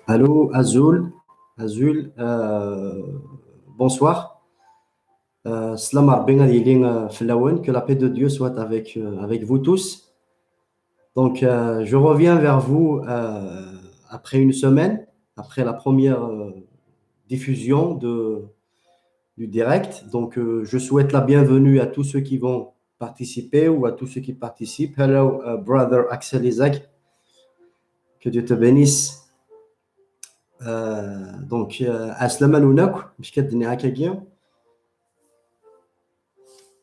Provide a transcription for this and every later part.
Allô, Azul. Azul, bonsoir. Salam Arbin Adilin Flawen, que la paix de Dieu soit avec vous tous. Donc, je reviens vers vous après une semaine, après la première diffusion du direct. Donc, je souhaite la bienvenue à tous ceux qui vont participer ou à tous ceux qui participent. Hello, brother Axel Isaac. Que Dieu te bénisse. Donc, Aslama Nounak, Mishkat Hakagia.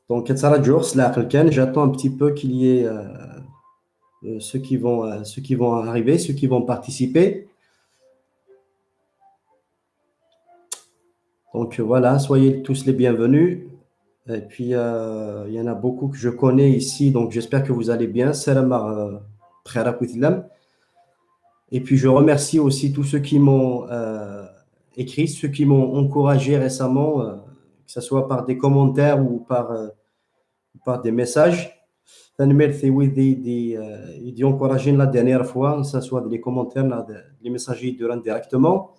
Donc, j'attends un petit peu qu'il y ait ceux qui vont arriver, ceux qui vont participer. Donc, voilà, soyez tous les bienvenus. Et puis, il y en a beaucoup que je connais ici, donc j'espère que vous allez bien. Salam Khairakouthlam. Et puis, je remercie aussi tous ceux qui m'ont écrit, ceux qui m'ont encouragé récemment, que ce soit par des commentaires ou par des messages. Merci de encourager la dernière fois, que ce soit les commentaires, les messages directement.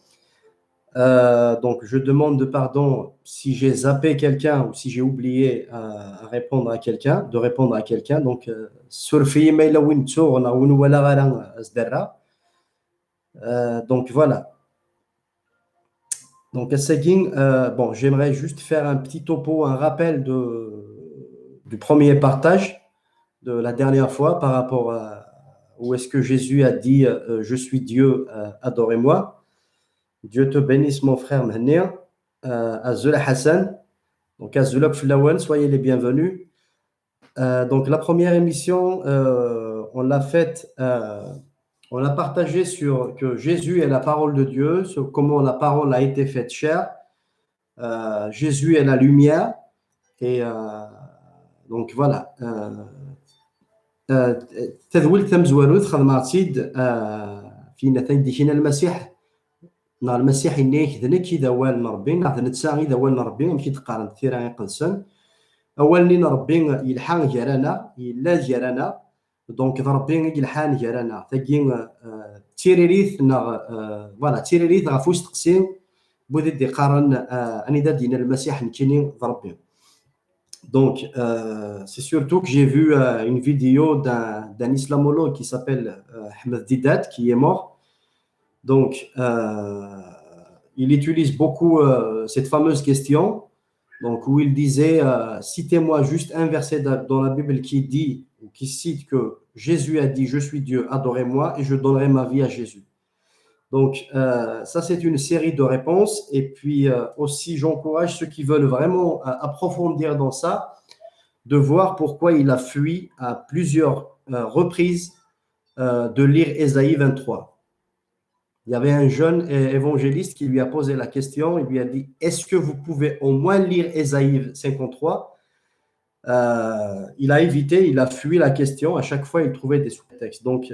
Donc, je demande pardon si j'ai zappé quelqu'un ou si j'ai oublié à répondre à quelqu'un, de répondre à quelqu'un. Donc, donc voilà. Donc, bon, j'aimerais juste faire un petit topo, un rappel du premier partage de la dernière fois par rapport à où est-ce que Jésus a dit je suis Dieu, adorez-moi. Dieu te bénisse, mon frère Mhenir. Azul Hassan. Donc, Azul Flawen, soyez les bienvenus. Donc, la première émission, on l'a faite, on l'a partagé sur que Jésus est la parole de Dieu, sur comment la parole a été faite chair. Jésus est la lumière. Et donc, voilà. تذويل تمزوالوت خدمة تيد فينا تنديكينا المسيح نهار المسيح إنيك ذنك إذا وال نربين نهار نتساغي إذا وال نربين مشي تقارن ثيرا يقنسن أولني نربين يلحان جارانا يلا جارانا دونك ربين يلحان جارانا تاكين تيريريث فوالا تيريريث غافوس تقسيم بوذي دي قارن أني دا دينا المسيح نكيني ضربين. Donc, c'est surtout que j'ai vu une vidéo d'un islamologue qui s'appelle Ahmed Didat, qui est mort. Donc, il utilise beaucoup cette fameuse question, donc, où il disait citez-moi juste un verset dans la Bible qui dit, ou qui cite que Jésus a dit je suis Dieu, adorez-moi et je donnerai ma vie à Jésus. Donc, ça, c'est une série de réponses. Et puis, aussi, j'encourage ceux qui veulent vraiment approfondir dans ça, de voir pourquoi il a fui à plusieurs reprises de lire Ésaïe 23. Il y avait un jeune évangéliste qui lui a posé la question, il lui a dit, est-ce que vous pouvez au moins lire Ésaïe 53 ? Il a évité, il a fui la question, à chaque fois il trouvait des sous-textes. Donc,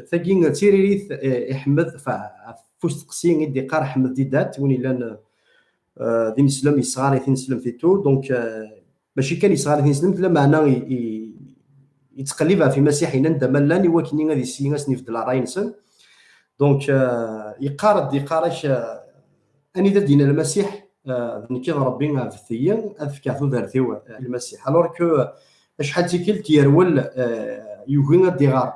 donc, ماشي كان يصغر تنسلم لا معنى يتقلبها في مسيحنا ندم لاني وكني غادي يسينا سنيف دلا راينسن دونك يقارش اني دينا المسيح نكي ربي في الثيا اذكى ذرثيو المسيح الوغ كو شحال تيكل تيرول يوغي غادي غار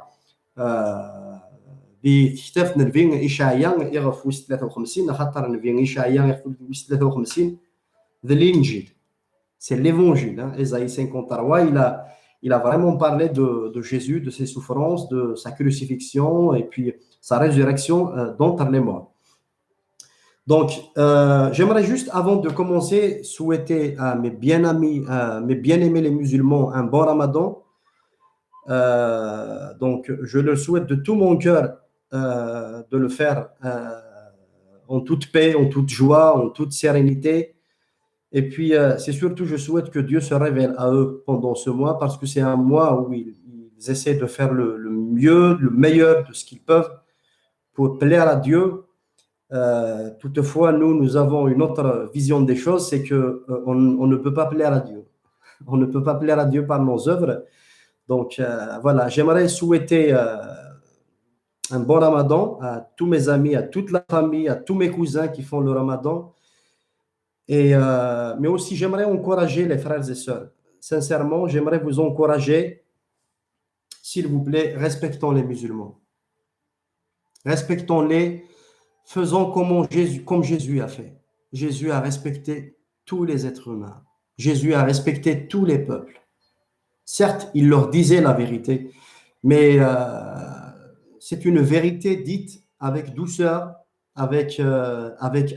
بكتاب نبي اشعياء يغف 53 خاطر نبي اشعياء يغف 53 ذا الانجيل. C'est l'évangile, hein. Ésaïe 53, il a vraiment parlé de Jésus, de ses souffrances, de sa crucifixion et puis sa résurrection d'entre les morts. Donc, j'aimerais juste, avant de commencer, souhaiter à mes bien-amis, mes bien-aimés les musulmans, un bon ramadan. Donc, je le souhaite de tout mon cœur de le faire en toute paix, en toute joie, en toute sérénité. Et puis, c'est surtout, je souhaite que Dieu se révèle à eux pendant ce mois parce que c'est un mois où ils essaient de faire le mieux, le meilleur de ce qu'ils peuvent pour plaire à Dieu. Toutefois, nous avons une autre vision des choses, c'est qu'on ne peut pas plaire à Dieu. On ne peut pas plaire à Dieu par nos œuvres. Donc, voilà, j'aimerais souhaiter un bon ramadan à tous mes amis, à toute la famille, à tous mes cousins qui font le ramadan. Mais aussi, j'aimerais encourager les frères et sœurs. Sincèrement, j'aimerais vous encourager, s'il vous plaît, respectons les musulmans. Respectons-les, faisons comme Jésus a fait. Jésus a respecté tous les êtres humains. Jésus a respecté tous les peuples. Certes, il leur disait la vérité, mais c'est une vérité dite avec douceur, avec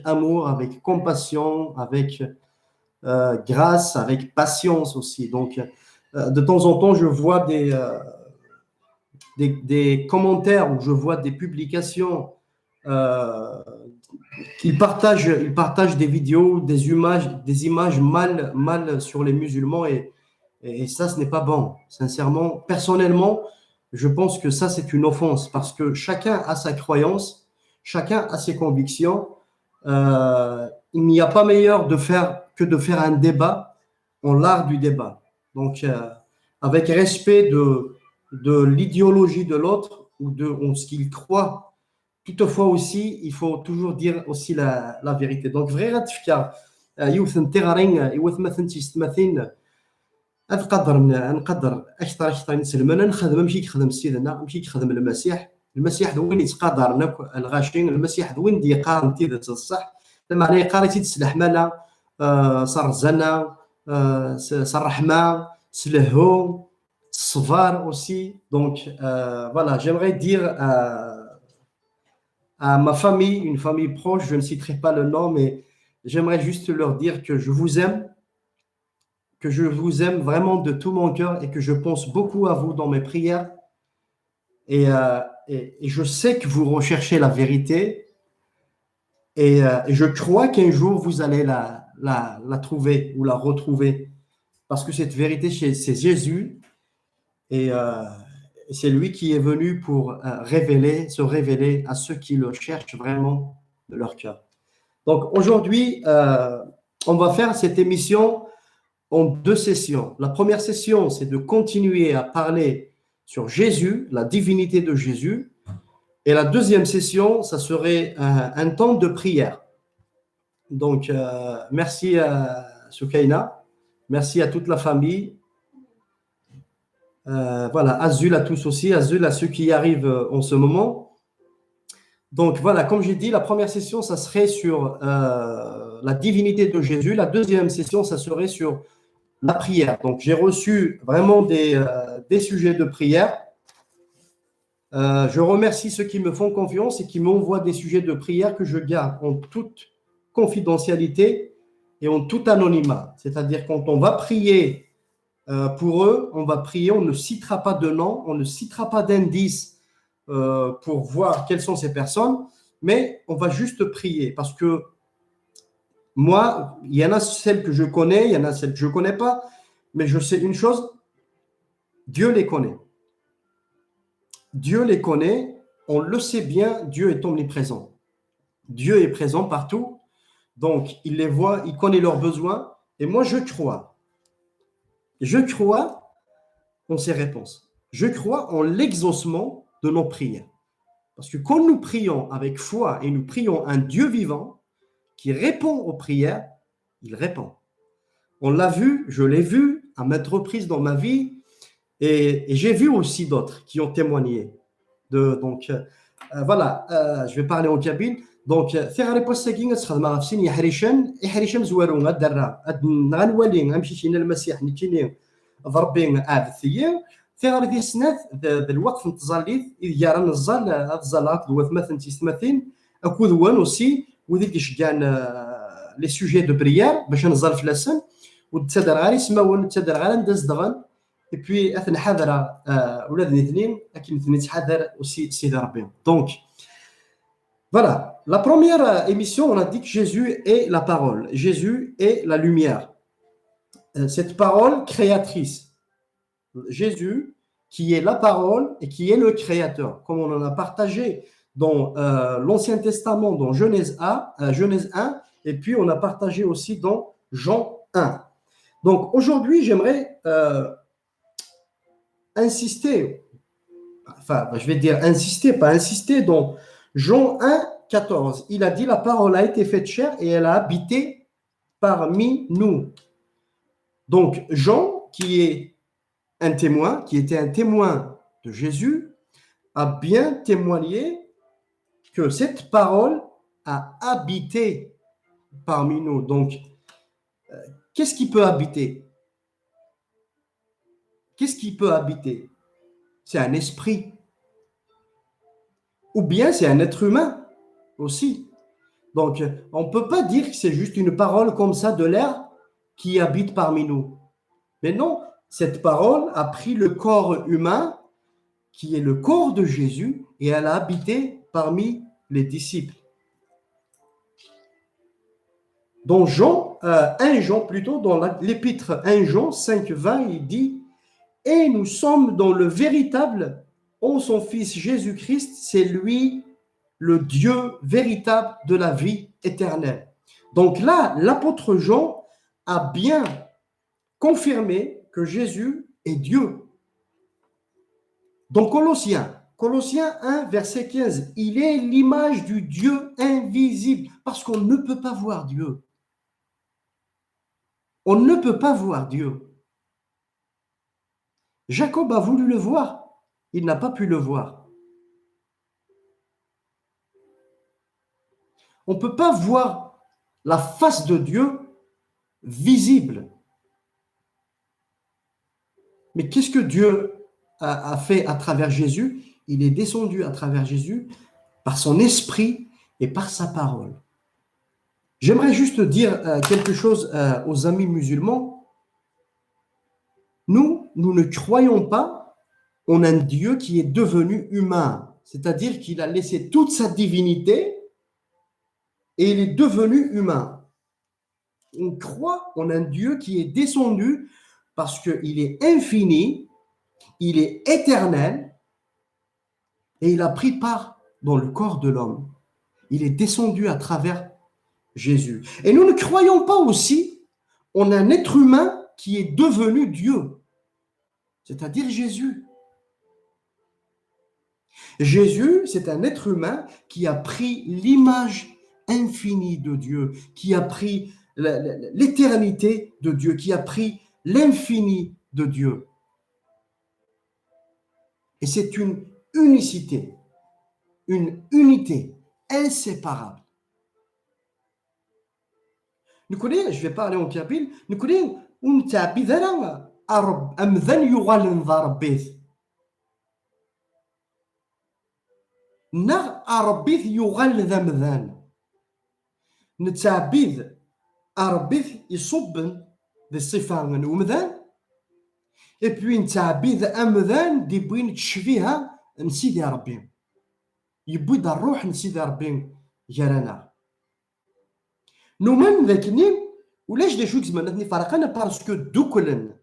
amour, avec compassion, avec grâce, avec patience aussi. Donc, de temps en temps, je vois des commentaires ou je vois des publications euh, ils partagent des vidéos, des images mal sur les musulmans et ça, ce n'est pas bon. Sincèrement, personnellement, je pense que ça, c'est une offense parce que chacun a sa croyance, chacun a ses convictions. Il n'y a pas meilleur que de faire un débat en l'art du débat. Donc, avec respect de l'idéologie de l'autre ou en ce qu'il croit. Toutefois aussi, il faut toujours dire aussi la vérité. Donc, vrai غتفكر يوث نتيغرين يوث مثلا تيستماثين نقدر اكثر نسلم انا نخدم ماشي كيخدم سيدنا ماشي كيخدم المسيح دوين يتقادر الغاشين المسيح دوين دي قارن تيدت الصح لما عليه قارتي تسلح مالا صار زنا صار رحمه سلهو الصفار aussi donc voilà j'aimerais dire à ma famille, une famille proche, je ne citerai pas le nom, mais j'aimerais juste leur dire que je vous aime vraiment de tout mon cœur et que je pense beaucoup à vous dans mes prières. Et je sais que vous recherchez la vérité et je crois qu'un jour vous allez la trouver ou la retrouver parce que cette vérité, c'est Jésus et c'est lui qui est venu pour se révéler à ceux qui le cherchent vraiment de leur cœur. Donc aujourd'hui, on va faire cette émission en 2 sessions. La première session, c'est de continuer à parler sur Jésus, la divinité de Jésus. Et la deuxième session, ça serait un temps de prière. Donc, merci à Soukaina, merci à toute la famille. Voilà, Azul à tous aussi, Azul à ceux qui y arrivent en ce moment. Donc voilà, comme j'ai dit, la première session, ça serait sur la divinité de Jésus. La deuxième session, ça serait sur la prière. Donc j'ai reçu vraiment des sujets de prière. Je remercie ceux qui me font confiance et qui m'envoient des sujets de prière que je garde en toute confidentialité et en tout anonymat. C'est-à-dire quand on va prier pour eux, on va prier, on ne citera pas de nom, on ne citera pas d'indices pour voir quelles sont ces personnes, mais on va juste prier parce que moi, il y en a celles que je connais, il y en a celles que je ne connais pas, mais je sais une chose, Dieu les connaît. Dieu les connaît, on le sait bien, Dieu est omniprésent. Dieu est présent partout, donc il les voit, il connaît leurs besoins, et moi je crois. Je crois en ses réponses. Je crois en l'exaucement de nos prières. Parce que quand nous prions avec foi et nous prions un Dieu vivant qui répond aux prières, il répond. On l'a vu, je l'ai vu à maintes reprises dans ma vie et j'ai vu aussi d'autres qui ont témoigné. Donc, voilà, je vais parler en cabine. Donc, ثغري بوستاكين تخدم في سين يحريشان زوارو غدرا غنولي نمشي شينا المسيح نتيني ضربين ثيا ثغري دي سنات الوقت نتزاليت إذ جارا نزال الزالات دوات مثلا تيستماثين أكود وان أوسي وذيك يشجعن لي سوجي دو بريير باش نزال فلاسن وتسادر غاري سماون تسادر غاري نداز دغن et puis اثنا حاضره ولاد الاثنين اكيد الاثنين تحضر aussi سيدي ربي. Donc voilà, la première émission, on a dit que Jésus est la parole, Jésus est la lumière. Cette parole créatrice, Jésus qui est la parole et qui est le créateur, comme on en a partagé dans l'Ancien Testament, dans Genèse 1, et puis on a partagé aussi dans Jean 1. Donc aujourd'hui, j'aimerais insister enfin, je vais dire insister, pas insister, dans Jean 1, 14. Il a dit, la parole a été faite chair et elle a habité parmi nous. Donc, Jean, qui est un témoin, qui était un témoin de Jésus, a bien témoigné que cette parole a habité parmi nous. Donc, qu'est-ce qui peut habiter? Qu'est-ce qui peut habiter? C'est un esprit. Ou bien c'est un être humain aussi. Donc, on ne peut pas dire que c'est juste une parole comme ça de l'air qui habite parmi nous. Mais non, cette parole a pris le corps humain, qui est le corps de Jésus, et elle a habité parmi les disciples. Dans Jean, 1 Jean plutôt, dans l'épître 1 Jean 5, 20, il dit « Et nous sommes dans le véritable, en son Fils Jésus-Christ, c'est lui le Dieu véritable de la vie éternelle. » Donc là, l'apôtre Jean a bien confirmé que Jésus est Dieu. Dans Colossiens 1, verset 15, il est l'image du Dieu invisible, parce qu'on ne peut pas voir Dieu. On ne peut pas voir Dieu. Jacob a voulu le voir, il n'a pas pu le voir. On ne peut pas voir la face de Dieu visible. Mais qu'est-ce que Dieu a fait à travers Jésus? Il est descendu à travers Jésus par son esprit et par sa parole. J'aimerais juste dire quelque chose aux amis musulmans. Nous ne croyons pas en un Dieu qui est devenu humain, c'est-à-dire qu'il a laissé toute sa divinité et il est devenu humain. On croit en un Dieu qui est descendu parce qu'il est infini, il est éternel et il a pris part dans le corps de l'homme. Il est descendu à travers Jésus. Et nous ne croyons pas aussi en un être humain qui est devenu Dieu, c'est-à-dire Jésus. Jésus, c'est un être humain qui a pris l'image infinie de Dieu, qui a pris l'éternité de Dieu, qui a pris l'infini de Dieu. Et c'est une unicité, une unité inséparable. نقول je vais parler en kabyle نقول ونتاع بذرة أمذن يغال نضربيث نغ أربيث يغال ذمذان نتعبيذ أربيث يصب ذي الصفة من ومذان et puis نتعبيذ أمذان دي بوين تشفيها نسيدي ربي يبويد الروح نسيدي ربي جرانا نومن ذاكنين ولاش دي شوك زمانتني فرقنا باسكو دوكلن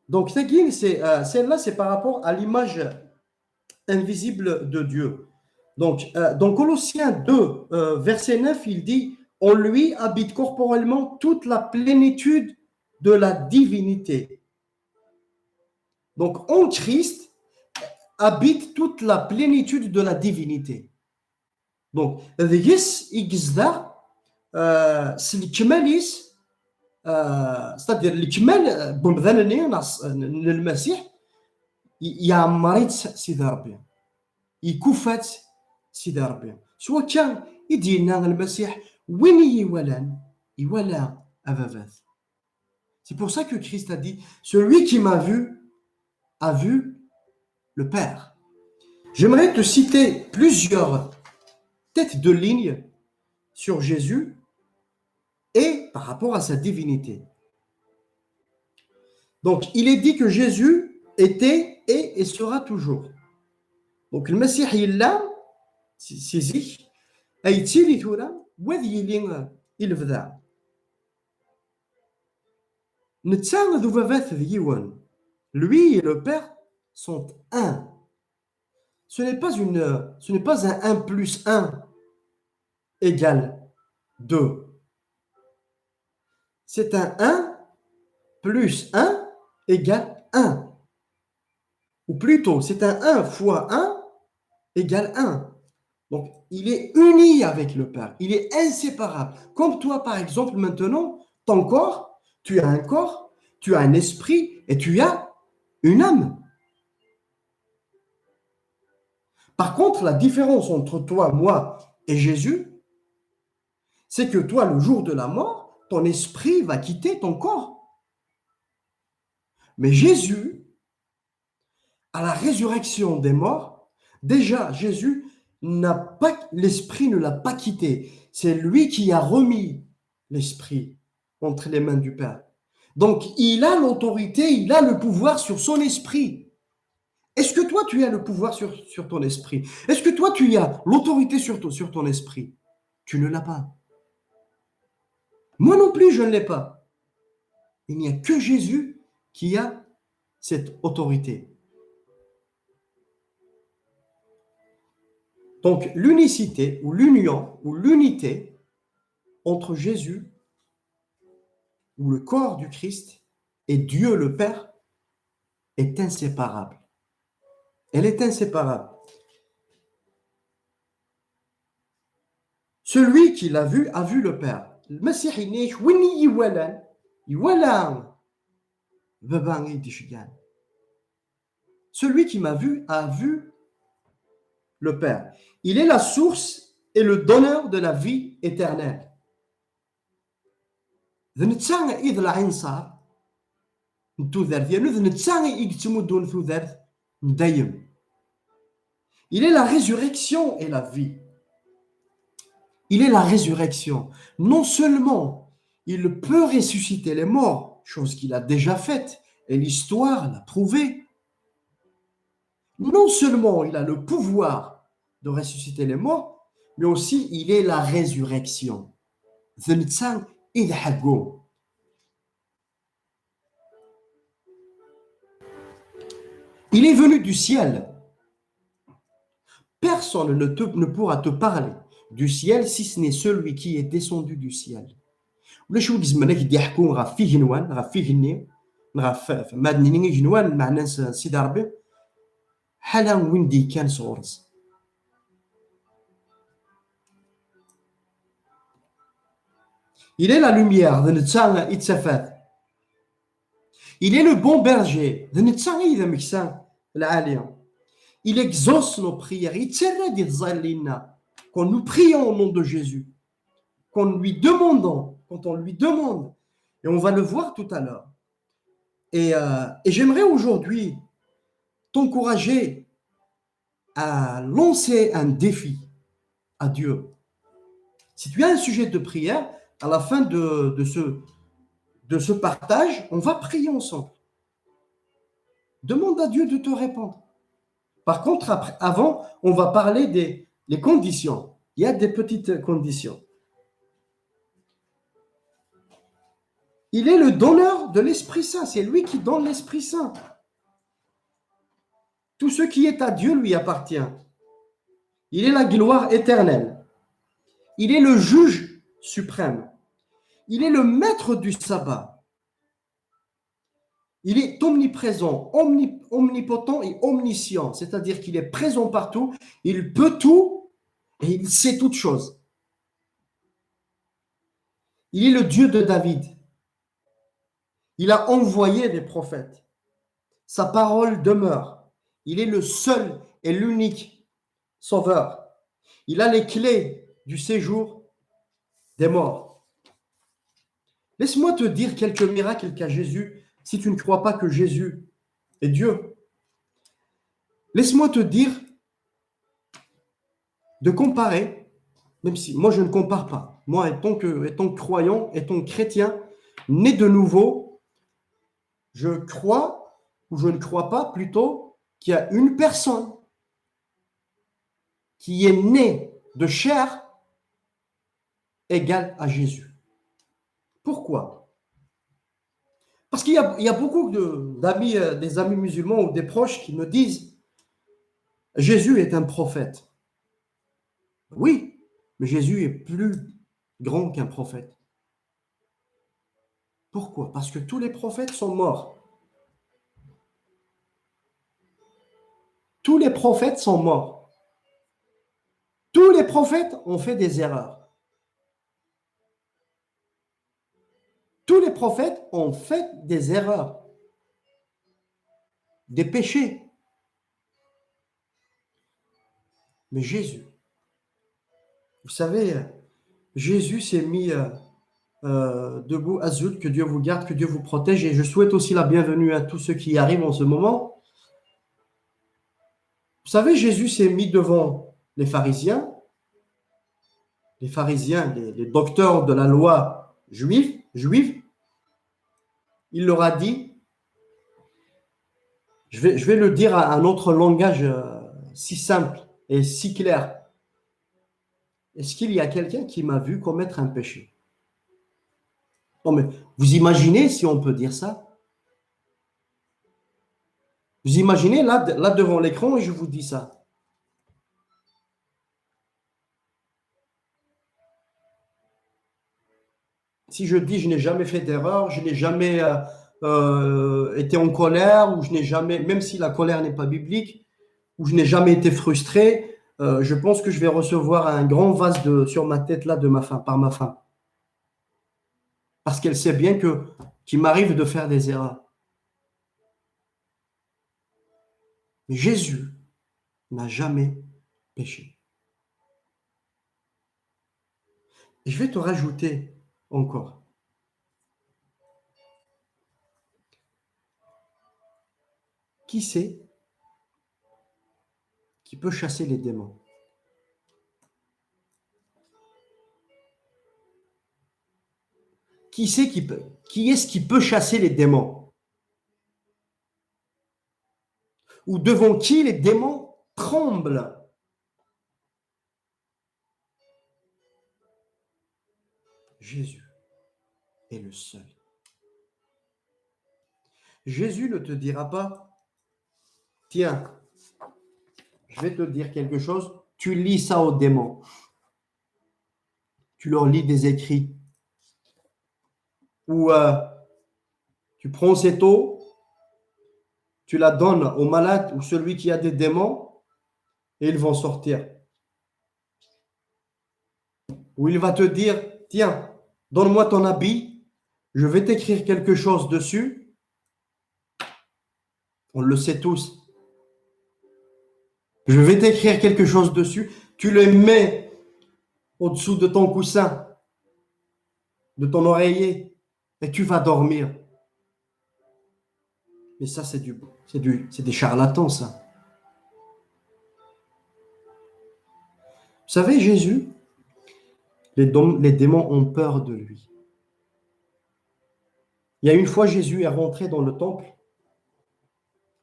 Donc, celle-là, c'est par rapport à l'image invisible de Dieu. Donc, dans Colossiens 2, verset 9, il dit « En lui habite corporellement toute la plénitude de la divinité. » Donc, en Christ habite toute la plénitude de la divinité. Donc, ذيس يجزدا سلكماليس c'est-à-dire الكمال بمذنني المسيح يعمريت سيدي ربي يكفات سيدي ربي سواء كان يدينا المسيح وين يولى أبابات. C'est pour ça que Christ a dit celui qui m'a vu a vu le Père. J'aimerais te citer plusieurs têtes de ligne sur Jésus et par rapport à sa divinité. Donc, il est dit que Jésus était et sera toujours. Donc, le Messie يلا سيزيك أيتيلي ثورة وذي يلي الفذا نتا ذو فافات ذيون. Lui et le Père sont un. Ce n'est pas un 1 plus 1 égale 2. C'est un 1 plus 1 égale 1. Ou plutôt, c'est un 1 fois 1 égale 1. Donc, il est uni avec le Père. Il est inséparable. Comme toi, par exemple, maintenant, ton corps, tu as un corps, tu as un esprit et tu as une âme. Par contre, la différence entre toi, moi et Jésus, c'est que toi, le jour de la mort, ton esprit va quitter ton corps. Mais Jésus, à la résurrection des morts, déjà, Jésus n'a pas, l'esprit ne l'a pas quitté. C'est lui qui a remis l'esprit entre les mains du Père. Donc, il a l'autorité, il a le pouvoir sur son esprit. Est-ce que toi, tu as le pouvoir sur ton esprit? Est-ce que toi, tu as l'autorité sur ton esprit? Tu ne l'as pas. Moi non plus, je ne l'ai pas. Il n'y a que Jésus qui a cette autorité. Donc, l'unicité ou l'union ou l'unité entre Jésus ou le corps du Christ et Dieu le Père est inséparable. Elle est inséparable. Celui qui l'a vu a vu le Père. المسيح ينيش وين يولان يولان بابا يدشجان. Celui qui m'a vu a vu le Père. Il est la source et le donneur de la vie éternelle. ذنتسان إذ العين صار نتوذر ديالو ذنتسان يقتمو دون ثوذر ندايم. Il est la résurrection et la vie. Il est la résurrection. Non seulement il peut ressusciter les morts, chose qu'il a déjà faite, et l'histoire l'a prouvé. Non seulement il a le pouvoir de ressusciter les morts, mais aussi il est la résurrection. Il est venu du ciel. Personne ne pourra te parler du ciel si ce n'est celui qui est descendu du ciel. ولا شو زعما كي يحكوا غا فيه جنوان غا فيه جني غا في مادني جنوان مع ناس سيدي ربي حالا وين دي كان صورز. Il est la lumière de نتا يتسافات. Il est le bon berger de نتا إذا مكسان العالية. Il exauce nos prières. يتسرى دي ظلينا quand nous prions au nom de Jésus, quand nous lui demandons, quand on lui demande, et on va le voir tout à l'heure. Et j'aimerais aujourd'hui t'encourager à lancer un défi à Dieu. Si tu as un sujet de prière, à la fin de ce partage, on va prier ensemble. Demande à Dieu de te répondre. Par contre, avant, on va parler des conditions. Il y a des petites conditions. Il est le donneur de l'Esprit Saint. C'est lui qui donne l'Esprit Saint. Tout ce qui est à Dieu lui appartient. Il est la gloire éternelle. Il est le juge suprême. Il est le maître du sabbat. Il est omniprésent, omnipotent et omniscient. C'est-à-dire qu'il est présent partout. Il peut tout et il sait toutes choses. Il est le Dieu de David. Il a envoyé des prophètes. Sa parole demeure. Il est le seul et l'unique sauveur. Il a les clés du séjour des morts. Laisse-moi te dire quelques miracles qu'a Jésus, si tu ne crois pas que Jésus est Dieu. Laisse-moi te dire de comparer, même si moi je ne compare pas. Moi, étant croyant, étant chrétien, né de nouveau, je crois, ou je ne crois pas plutôt, qu'il y a une personne qui est née de chair égale à Jésus. Pourquoi? Parce qu'il y a beaucoup d'amis, des amis musulmans ou des proches qui me disent Jésus est un prophète. Oui, mais Jésus est plus grand qu'un prophète. Pourquoi? Parce que tous les prophètes sont morts. les prophètes sont morts. Tous les prophètes ont fait des erreurs. Tous les prophètes ont fait des erreurs, des péchés. Mais Jésus, vous savez, Jésus s'est mis debout. Azul, que Dieu vous garde, que Dieu vous protège. Et je souhaite aussi la bienvenue à tous ceux qui y arrivent en ce moment. Vous savez, Jésus s'est mis devant les pharisiens, les docteurs de la loi juive. Il leur a dit, je vais le dire à un autre langage si simple et si clair. Est-ce qu'il y a quelqu'un qui m'a vu commettre un péché? Non, mais vous imaginez si on peut dire ça? Vous imaginez là devant l'écran et je vous dis ça. Si je dis je n'ai jamais fait d'erreur, je n'ai jamais été en colère, ou je n'ai jamais, même si la colère n'est pas biblique, ou je n'ai jamais été frustré, je pense que je vais recevoir un grand vase sur ma tête là par ma femme. Parce qu'elle sait bien qu'il m'arrive de faire des erreurs. Mais Jésus n'a jamais péché. Et je vais te rajouter encore. Qui c'est qui peut chasser les démons? Qui est-ce qui peut chasser les démons? Ou devant qui les démons tremblent? Jésus est le seul. Jésus ne te dira pas, tiens, je vais te dire quelque chose, tu lis ça aux démons. Tu leur lis des écrits. Ou tu prends cette eau, tu la donnes au malade ou celui qui a des démons et ils vont sortir. Ou il va te dire, tiens, donne-moi ton habit, je vais t'écrire quelque chose dessus. On le sait tous. Je vais t'écrire quelque chose dessus. Tu le mets au-dessous de ton coussin, de ton oreiller, et tu vas dormir. Mais ça, c'est des charlatans, ça. Vous savez, Jésus, les démons ont peur de lui. Il y a une fois, Jésus est rentré dans le temple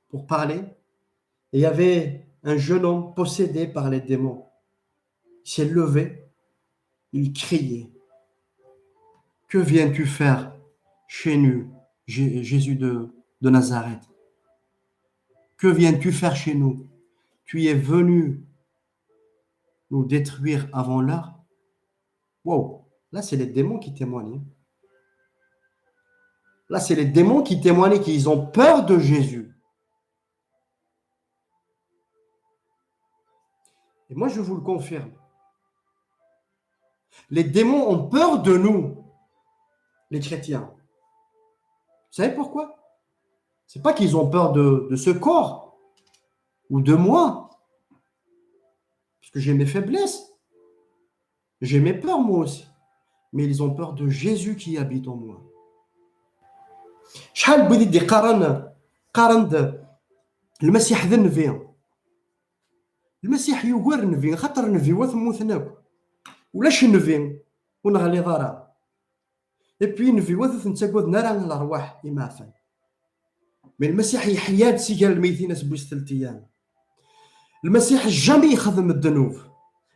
pour parler, et il y avait un jeune homme possédé par les démons. Il s'est levé, il criait. Que viens-tu faire chez nous, Jésus de Nazareth? Que viens-tu faire chez nous? Tu es venu nous détruire avant l'heure? Wow, là c'est les démons qui témoignent. Là c'est les démons qui témoignent qu'ils ont peur de Jésus. Et moi je vous le confirme. Les démons ont peur de nous, les chrétiens. Vous savez pourquoi? C'est pas qu'ils ont peur de ce corps ou de moi, parce que j'ai mes faiblesses, j'ai mes peurs moi aussi, mais ils ont peur de Jésus qui habite en moi. شحال بغيت دي قارن المسيح ذا النبي. المسيح يوغر النبي خاطر النبي وثموثناك ولاش النبي ونغلي ضرا. اي بي النبي وثنتاكود نرى الارواح يمعفن. من المسيح يحيا سيجال الميتين سبوس 3 ايام. المسيح جامي يخدم الذنوب،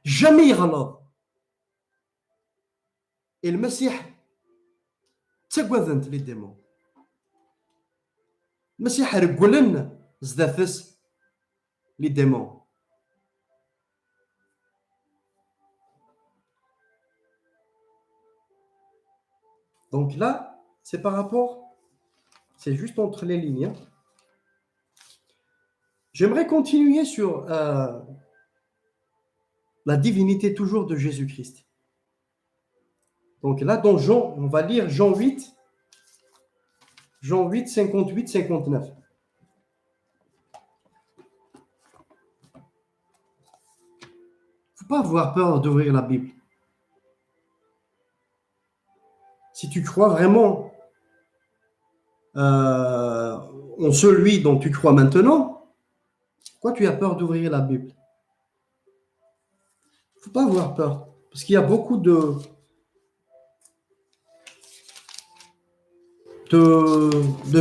جامي يغلط. المسيح تاكودنت لي ديمون. المسيح رجلن زدافس les démons. Donc là, c'est par rapport, c'est juste entre les lignes. J'aimerais continuer sur la divinité toujours de Jésus-Christ. Donc là, dans Jean, on va lire Jean 8, 58, 59. Il ne faut pas avoir peur d'ouvrir la Bible. Si tu crois vraiment en celui dont tu crois maintenant, pourquoi tu as peur d'ouvrir la Bible? Il ne faut pas avoir peur. Parce qu'il y a beaucoup de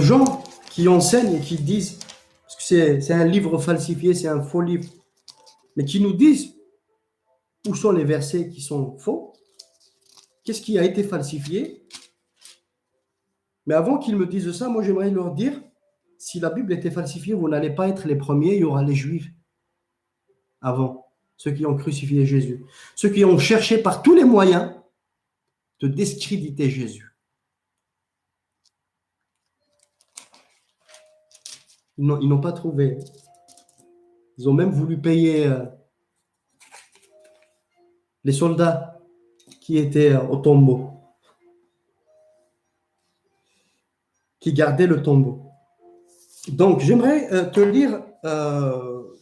gens qui enseignent et qui disent, parce que c'est un livre falsifié, c'est un faux livre, mais qui nous disent où sont les versets qui sont faux, qu'est-ce qui a été falsifié. Mais avant qu'ils me disent ça, moi j'aimerais leur dire, si la Bible était falsifiée, vous n'allez pas être les premiers, il y aura les Juifs avant, ceux qui ont crucifié Jésus, ceux qui ont cherché par tous les moyens de discréditer Jésus. Ils n'ont pas trouvé. Ils ont même voulu payer les soldats qui étaient au tombeau, qui gardaient le tombeau. Donc, j'aimerais te lire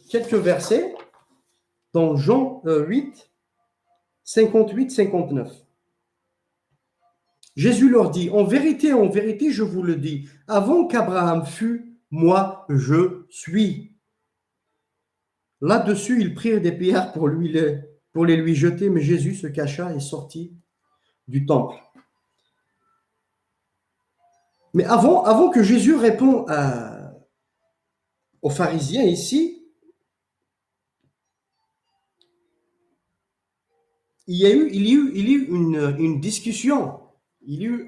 quelques versets dans Jean 8, 58, 59. Jésus leur dit, en vérité, je vous le dis, avant qu'Abraham fût, moi, je suis. Là-dessus, ils prirent des pierres pour les lui jeter, mais Jésus se cacha et sortit du temple. Mais avant que Jésus réponde aux pharisiens ici, il y a eu une discussion. Il y a eu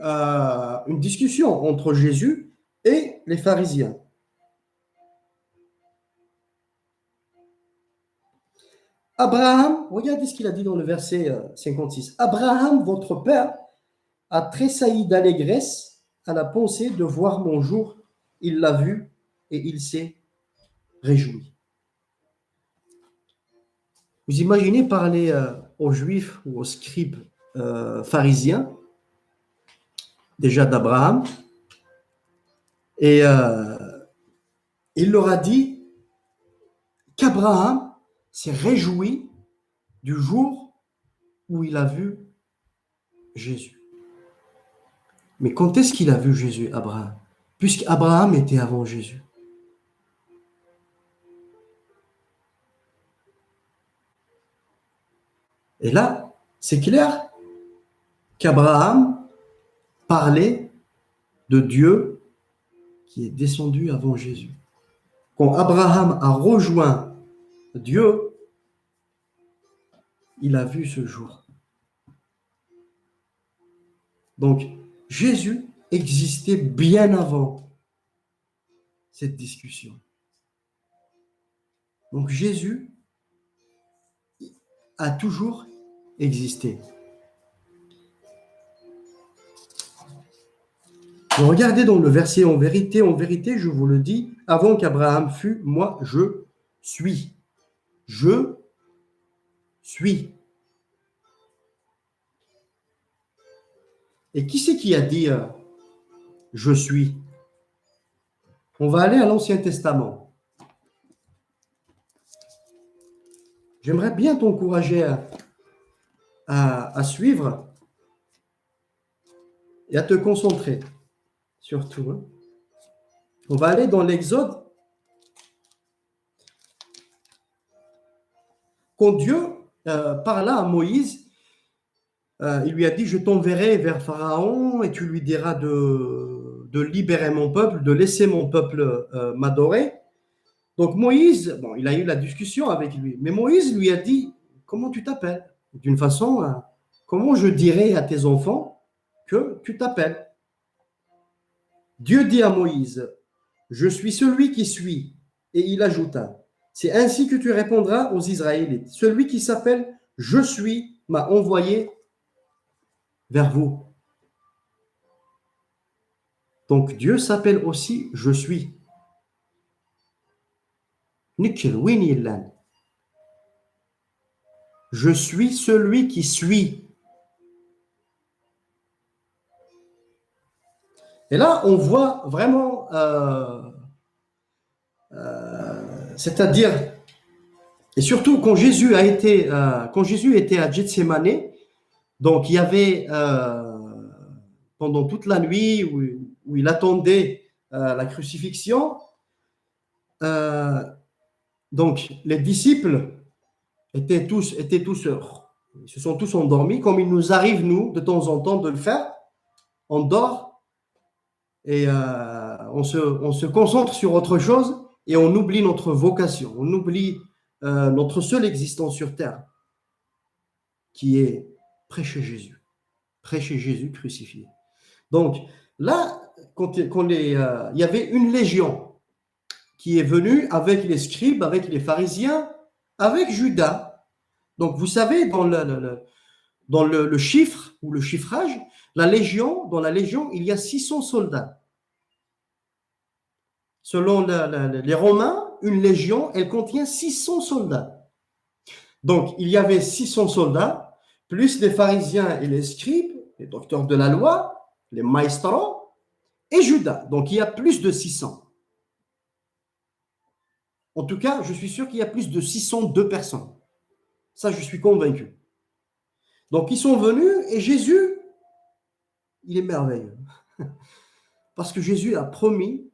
une discussion entre Jésus et les pharisiens. Abraham, regardez ce qu'il a dit dans le verset 56. Abraham, votre père, a tressailli d'allégresse à la pensée de voir mon jour. Il l'a vu et il s'est réjoui. Vous imaginez parler aux Juifs ou aux scribes pharisiens, déjà d'Abraham, et il leur a dit qu'Abraham s'est réjoui du jour où il a vu Jésus. Mais quand est-ce qu'il a vu Jésus, Abraham? Puisqu'Abraham était avant Jésus. Et là, c'est clair qu'Abraham parlait de Dieu qui est descendu avant Jésus. Quand Abraham a rejoint Dieu, il a vu ce jour. Donc, Jésus existait bien avant cette discussion. Donc, Jésus a toujours existé. Donc, regardez dans le verset, en vérité, je vous le dis, avant qu'Abraham fût, moi, je suis. Je suis. Et qui c'est qui a dit je suis? On va aller à l'Ancien Testament. J'aimerais bien t'encourager à suivre et à te concentrer, surtout. Hein. On va aller dans l'Exode. Quand Dieu parla à Moïse, il lui a dit, je t'enverrai vers Pharaon et tu lui diras de libérer mon peuple, de laisser mon peuple m'adorer. Donc Moïse, bon, il a eu la discussion avec lui, mais Moïse lui a dit, comment tu t'appelles? D'une façon, comment je dirai à tes enfants que tu t'appelles? Dieu dit à Moïse, je suis celui qui suis. Et il ajouta, c'est ainsi que tu répondras aux Israélites. Celui qui s'appelle je suis m'a envoyé vers vous. Donc Dieu s'appelle aussi je suis. Nekk win yellan. Je suis celui qui suit. Et là, on voit vraiment, c'est-à-dire, et surtout quand Jésus était à Gethsemane, donc il y avait pendant toute la nuit où il attendait la crucifixion, donc les disciples étaient tous, ils se sont tous endormis, comme il nous arrive, nous, de temps en temps, de le faire. On dort et on se concentre sur autre chose et on oublie notre vocation, on oublie notre seule existence sur terre, qui est prêcher Jésus crucifié. Donc là, quand il y avait une légion qui est venue avec les scribes, avec les pharisiens, avec Judas. Donc vous savez, dans le chiffre ou le chiffrage, dans la légion, il y a 600 soldats. Selon les Romains, une légion, elle contient 600 soldats. Donc, il y avait 600 soldats, plus les pharisiens et les scribes, les docteurs de la loi, les maestros, et Judas. Donc, il y a plus de 600. En tout cas, je suis sûr qu'il y a plus de 602 personnes. Ça, je suis convaincu. Donc, ils sont venus et Jésus, il est merveilleux. Parce que Jésus a promis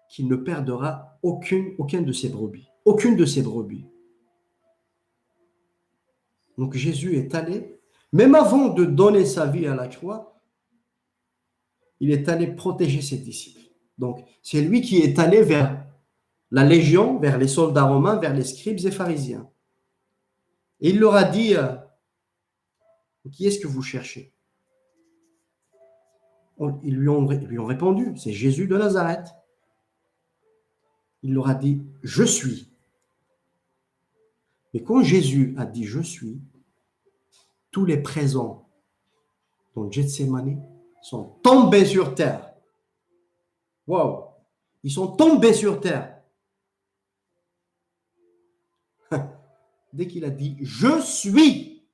qu'il ne perdra aucun de ses brebis. Aucune de ses brebis. Donc Jésus est allé, même avant de donner sa vie à la croix, il est allé protéger ses disciples. Donc c'est lui qui est allé vers la légion, vers les soldats romains, vers les scribes et pharisiens. Et il leur a dit, qui est-ce que vous cherchez? Ils lui ont répondu, c'est Jésus de Nazareth. Il leur a dit, je suis. Mais quand Jésus a dit, je suis, tous les présents dans Gethsemane sont tombés sur terre. Wow! Ils sont tombés sur terre. Dès qu'il a dit, je suis.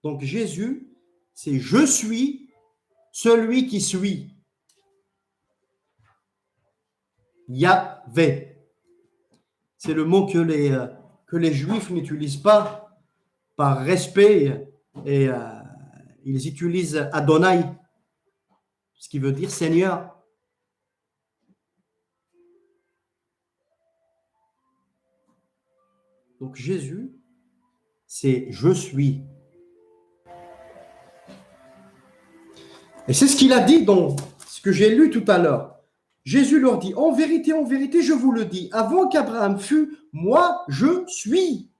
Donc Jésus, c'est je suis celui qui suit. Yahvé. C'est le mot que les Juifs n'utilisent pas par respect et ils utilisent Adonai, ce qui veut dire Seigneur. Donc Jésus, c'est je suis. Et c'est ce qu'il a dit dans ce que j'ai lu tout à l'heure. Jésus leur dit, en vérité, je vous le dis, avant qu'Abraham fût, moi, je suis.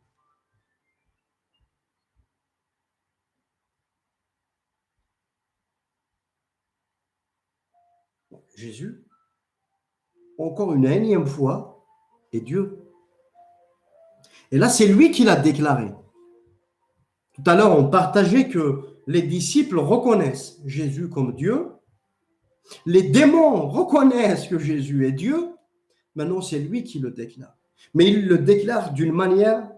Jésus, encore une énième fois, est Dieu. Et là, c'est lui qui l'a déclaré. Tout à l'heure, on partageait que les disciples reconnaissent Jésus comme Dieu. Les démons reconnaissent que Jésus est Dieu. Maintenant, c'est lui qui le déclare. Mais il le déclare d'une manière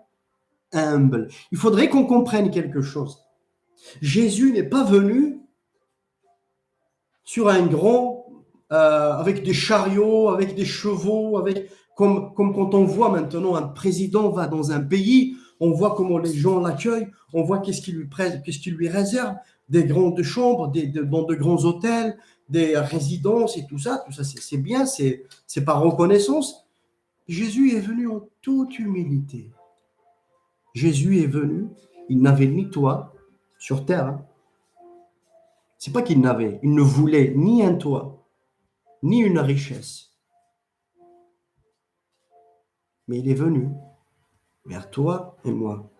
humble. Il faudrait qu'on comprenne quelque chose. Jésus n'est pas venu sur un grand, avec des chariots, avec des chevaux, comme quand on voit maintenant un président va dans un pays, on voit comment les gens l'accueillent, on voit qu'est-ce qu'il lui réserve, des grandes chambres, dans de grands hôtels, des résidences et tout ça c'est bien, c'est par reconnaissance. Jésus est venu en toute humilité. Jésus est venu, il n'avait ni toit sur terre. Hein. C'est pas qu'il il ne voulait ni un toit, ni une richesse. Mais il est venu vers toi et moi.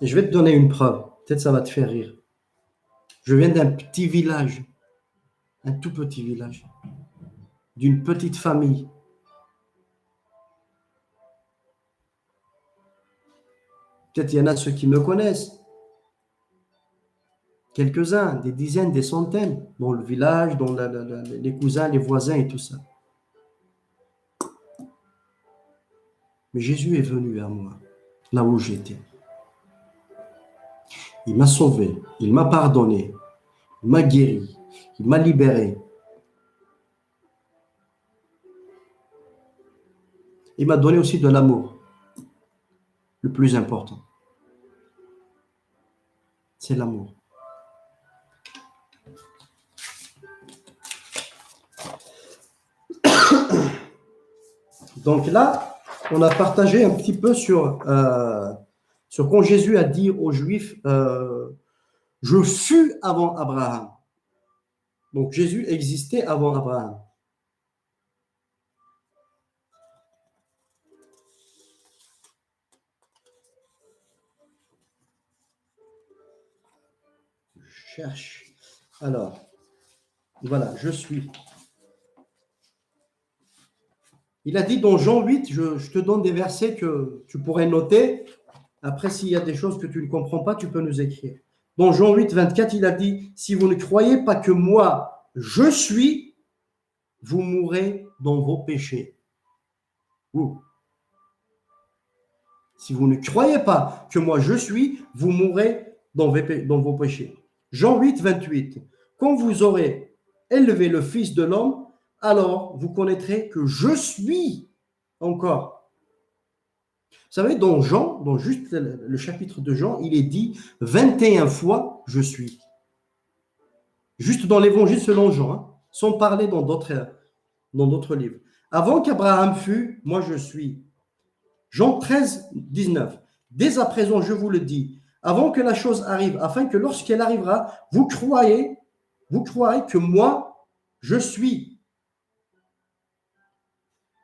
Et je vais te donner une preuve. Peut-être ça va te faire rire. Je viens d'un petit village, un tout petit village, d'une petite famille. Peut-être il y en a ceux qui me connaissent. Quelques-uns, des dizaines, des centaines, dans le village, dans les cousins, les voisins et tout ça. Mais Jésus est venu vers moi, là où j'étais. Il m'a sauvé, il m'a pardonné, il m'a guéri, il m'a libéré. Il m'a donné aussi de l'amour, le plus important. C'est l'amour. Donc là, on a partagé un petit peu sur quand Jésus a dit aux Juifs, je fus avant Abraham. Donc Jésus existait avant Abraham. Je cherche. Alors, voilà, je suis. Il a dit dans Jean 8, je te donne des versets que tu pourrais noter. Après, s'il y a des choses que tu ne comprends pas, tu peux nous écrire. Dans Jean 8, 24, il a dit, si vous ne croyez pas que moi, je suis, vous mourrez dans vos péchés. Ouh. Si vous ne croyez pas que moi, je suis, vous mourrez dans vos péchés. Jean 8, 28. Quand vous aurez élevé le Fils de l'homme, alors vous connaîtrez que je suis encore. Vous savez, dans Jean, dans juste le chapitre de Jean, il est dit 21 fois je suis. Juste dans l'évangile selon Jean, hein, sans parler dans d'autres livres. Avant qu'Abraham fût, moi je suis. Jean 13, 19. Dès à présent, je vous le dis, avant que la chose arrive, afin que lorsqu'elle arrivera, vous croirez que moi, je suis.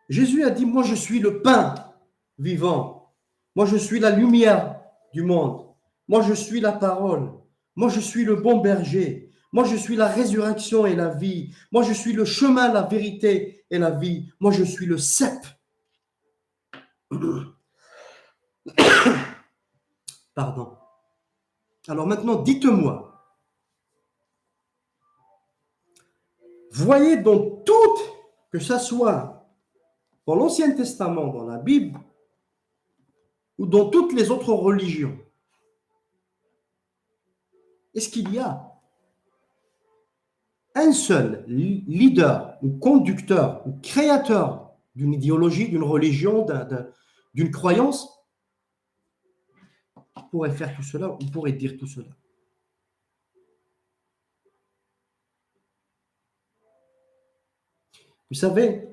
Jésus a dit, moi je suis le pain vivant. Moi je suis la lumière du monde. Moi je suis la parole. Moi je suis le bon berger. Moi je suis la résurrection et la vie. Moi je suis le chemin, la vérité et la vie. Moi je suis le cep. Pardon. Alors maintenant, dites-moi, voyez dans toutes, que ce soit dans l'Ancien Testament, dans la Bible, ou dans toutes les autres religions, est-ce qu'il y a un seul leader, ou conducteur, ou créateur d'une idéologie, d'une religion, d'une croyance qui pourrait faire tout cela, ou pourrait dire tout cela? Vous savez,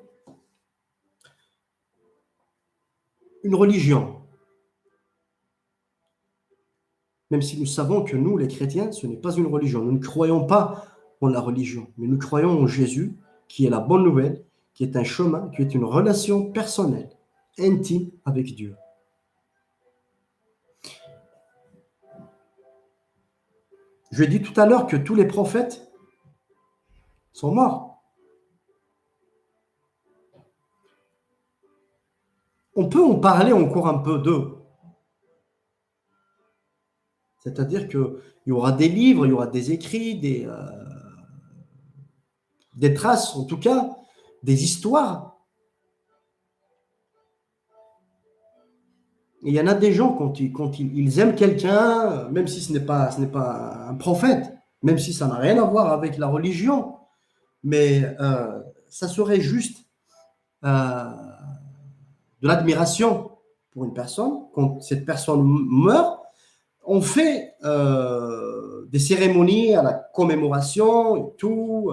une religion, même si nous savons que nous, les chrétiens, ce n'est pas une religion. Nous ne croyons pas en la religion, mais nous croyons en Jésus, qui est la bonne nouvelle, qui est un chemin, qui est une relation personnelle, intime avec Dieu. Je dis tout à l'heure que tous les prophètes sont morts. On peut en parler encore un peu d'eux. C'est-à-dire qu'il y aura des livres, il y aura des écrits, des traces, en tout cas, des histoires. Et il y en a des gens, quand ils aiment quelqu'un, même si ce n'est pas un prophète, même si ça n'a rien à voir avec la religion, mais ça serait juste de l'admiration pour une personne. Quand cette personne meurt, on fait des cérémonies à la commémoration et tout.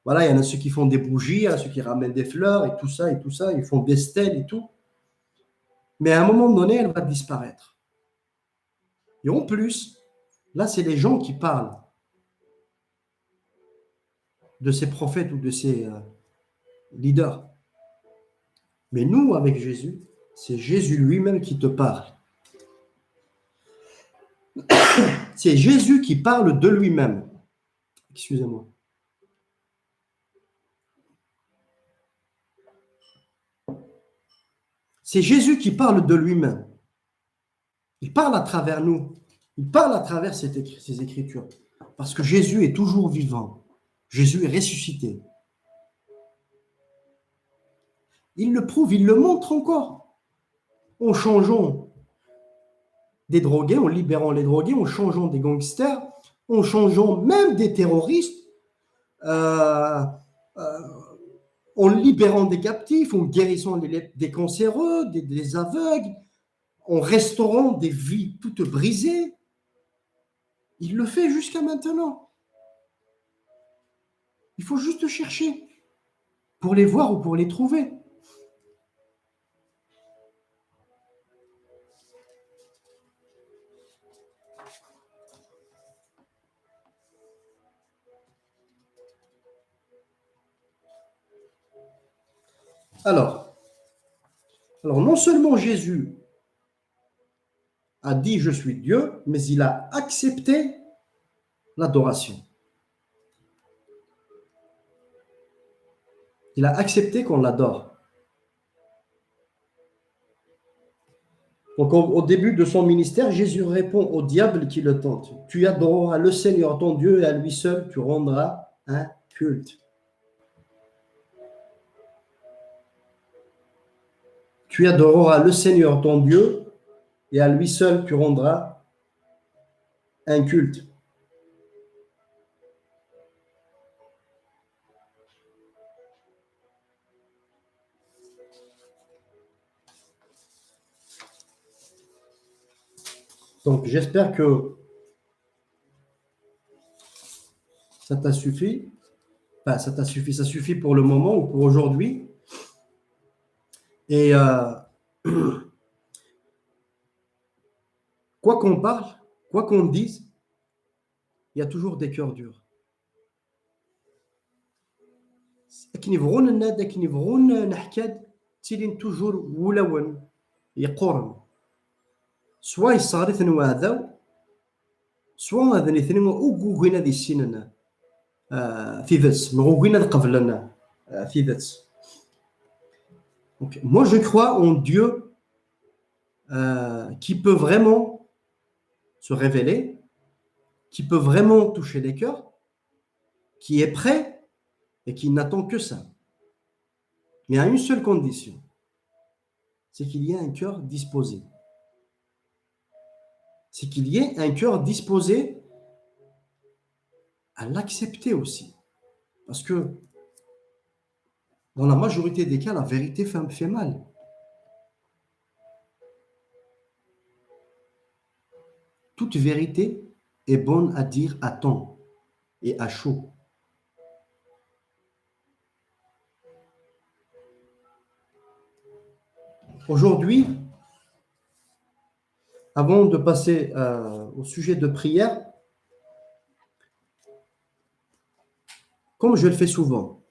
Voilà, il y en a ceux qui font des bougies, il y en a ceux qui ramènent des fleurs et tout ça, ils font des stèles et tout. Mais à un moment donné, elle va disparaître. Et en plus, là, c'est les gens qui parlent de ces prophètes ou de ces leaders. Mais nous, avec Jésus, c'est Jésus lui-même qui te parle. C'est Jésus qui parle de lui-même. Excusez-moi. C'est Jésus qui parle de lui-même. Il parle à travers nous. Il parle à travers ces Écritures. Parce que Jésus est toujours vivant. Jésus est ressuscité. Il le prouve, il le montre encore. en changeant des drogués, en libérant les drogués, en changeant des gangsters, en changeant même des terroristes, euh, euh, en libérant des captifs, en guérissant des cancéreux, des aveugles, en restaurant des vies toutes brisées. Il le fait jusqu'à maintenant. Il faut juste chercher pour les voir ou pour les trouver. Alors non seulement Jésus a dit je suis Dieu, mais il a accepté l'adoration. Il a accepté qu'on l'adore. Donc au début de son ministère, Jésus répond au diable qui le tente. Tu adoreras le Seigneur ton Dieu et à lui seul tu rendras un culte. Tu adoreras le Seigneur ton Dieu et à lui seul tu rendras un culte. Donc j'espère que ça t'a suffi. Enfin, ça suffit pour le moment ou pour aujourd'hui. Et quoi qu'on parle, quoi qu'on dise, il y a toujours des cœurs durs. لكن يبغون الناس لكن يبغون نحكاد تيلين توجور ولون يقورن سوا يصاريثن وهذا سوا هذا الاثنين اوغوغين هذه السنن في ذس نغوغين هذا قبلنا في ذس. Donc moi je crois en Dieu qui peut vraiment se révéler, qui peut vraiment toucher les cœurs, qui est prêt et qui n'attend que ça. Mais à une seule condition, c'est qu'il y ait un cœur disposé. C'est qu'il y ait un cœur disposé à l'accepter aussi. Parce que dans la majorité des cas, la vérité fait mal. Toute vérité est bonne à dire à temps et à chaud. Aujourd'hui, avant de passer au sujet de prière, comme je le fais souvent,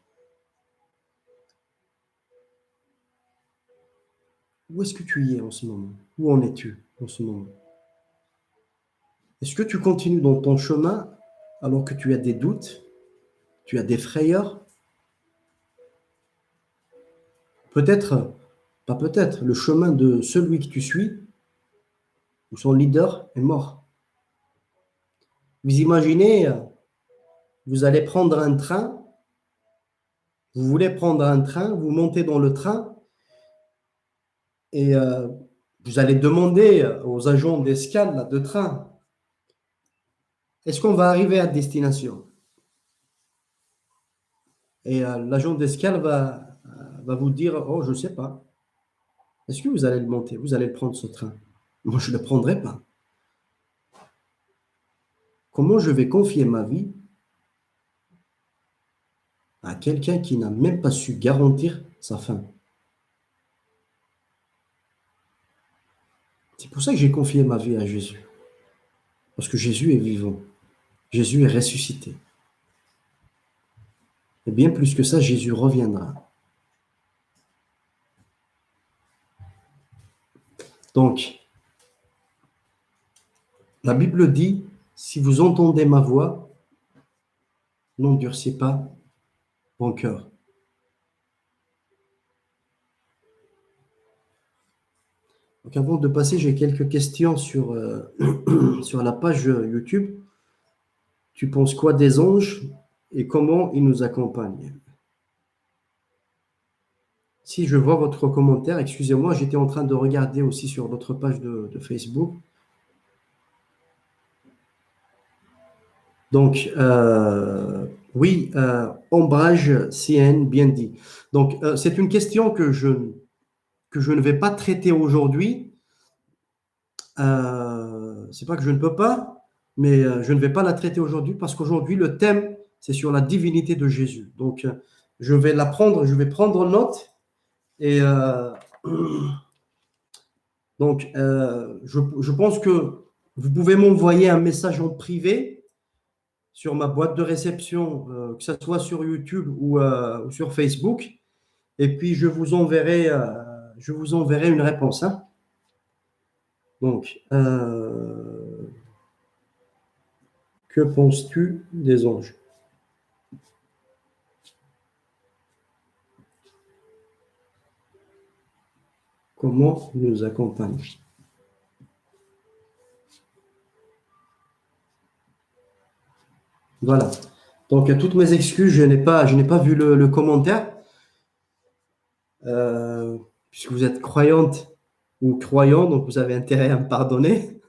où est-ce que tu y es en ce moment? Où en es-tu en ce moment? Est-ce que tu continues dans ton chemin alors que tu as des doutes, tu as des frayeurs? Peut-être, pas peut-être, le chemin de celui que tu suis, ou son leader, est mort. Vous imaginez, vous allez prendre un train, vous voulez prendre un train, vous montez dans le train et vous allez demander aux agents d'escale de train, est-ce qu'on va arriver à destination? Et l'agent d'escale va vous dire, oh, je ne sais pas. Est-ce que vous allez le monter? Vous allez le prendre ce train? Moi, je ne le prendrai pas. Comment je vais confier ma vie à quelqu'un qui n'a même pas su garantir sa fin? C'est pour ça que j'ai confié ma vie à Jésus. Parce que Jésus est vivant. Jésus est ressuscité. Et bien plus que ça, Jésus reviendra. Donc, la Bible dit, si vous entendez ma voix, n'endurcez pas vos cœurs. Donc, avant de passer, j'ai quelques questions sur, sur la page YouTube. Tu penses quoi des anges et comment ils nous accompagnent? Si je vois votre commentaire, excusez-moi, j'étais en train de regarder aussi sur notre page de Facebook. Donc, oui, ombrage CN, bien dit. Donc, c'est une question que je ne vais pas traiter aujourd'hui. C'est pas que je ne peux pas, mais je ne vais pas la traiter aujourd'hui parce qu'aujourd'hui, le thème, c'est sur la divinité de Jésus. Donc, je vais la prendre, je vais prendre note et donc, je pense que vous pouvez m'envoyer un message en privé sur ma boîte de réception, que ce soit sur YouTube ou sur Facebook, et puis je vous enverrai une réponse, hein. Donc, que penses-tu des anges? Comment ils nous accompagnent? Voilà. Donc, toutes mes excuses, je n'ai pas vu le commentaire, euh, puisque vous êtes croyante ou croyant, donc vous avez intérêt à me pardonner.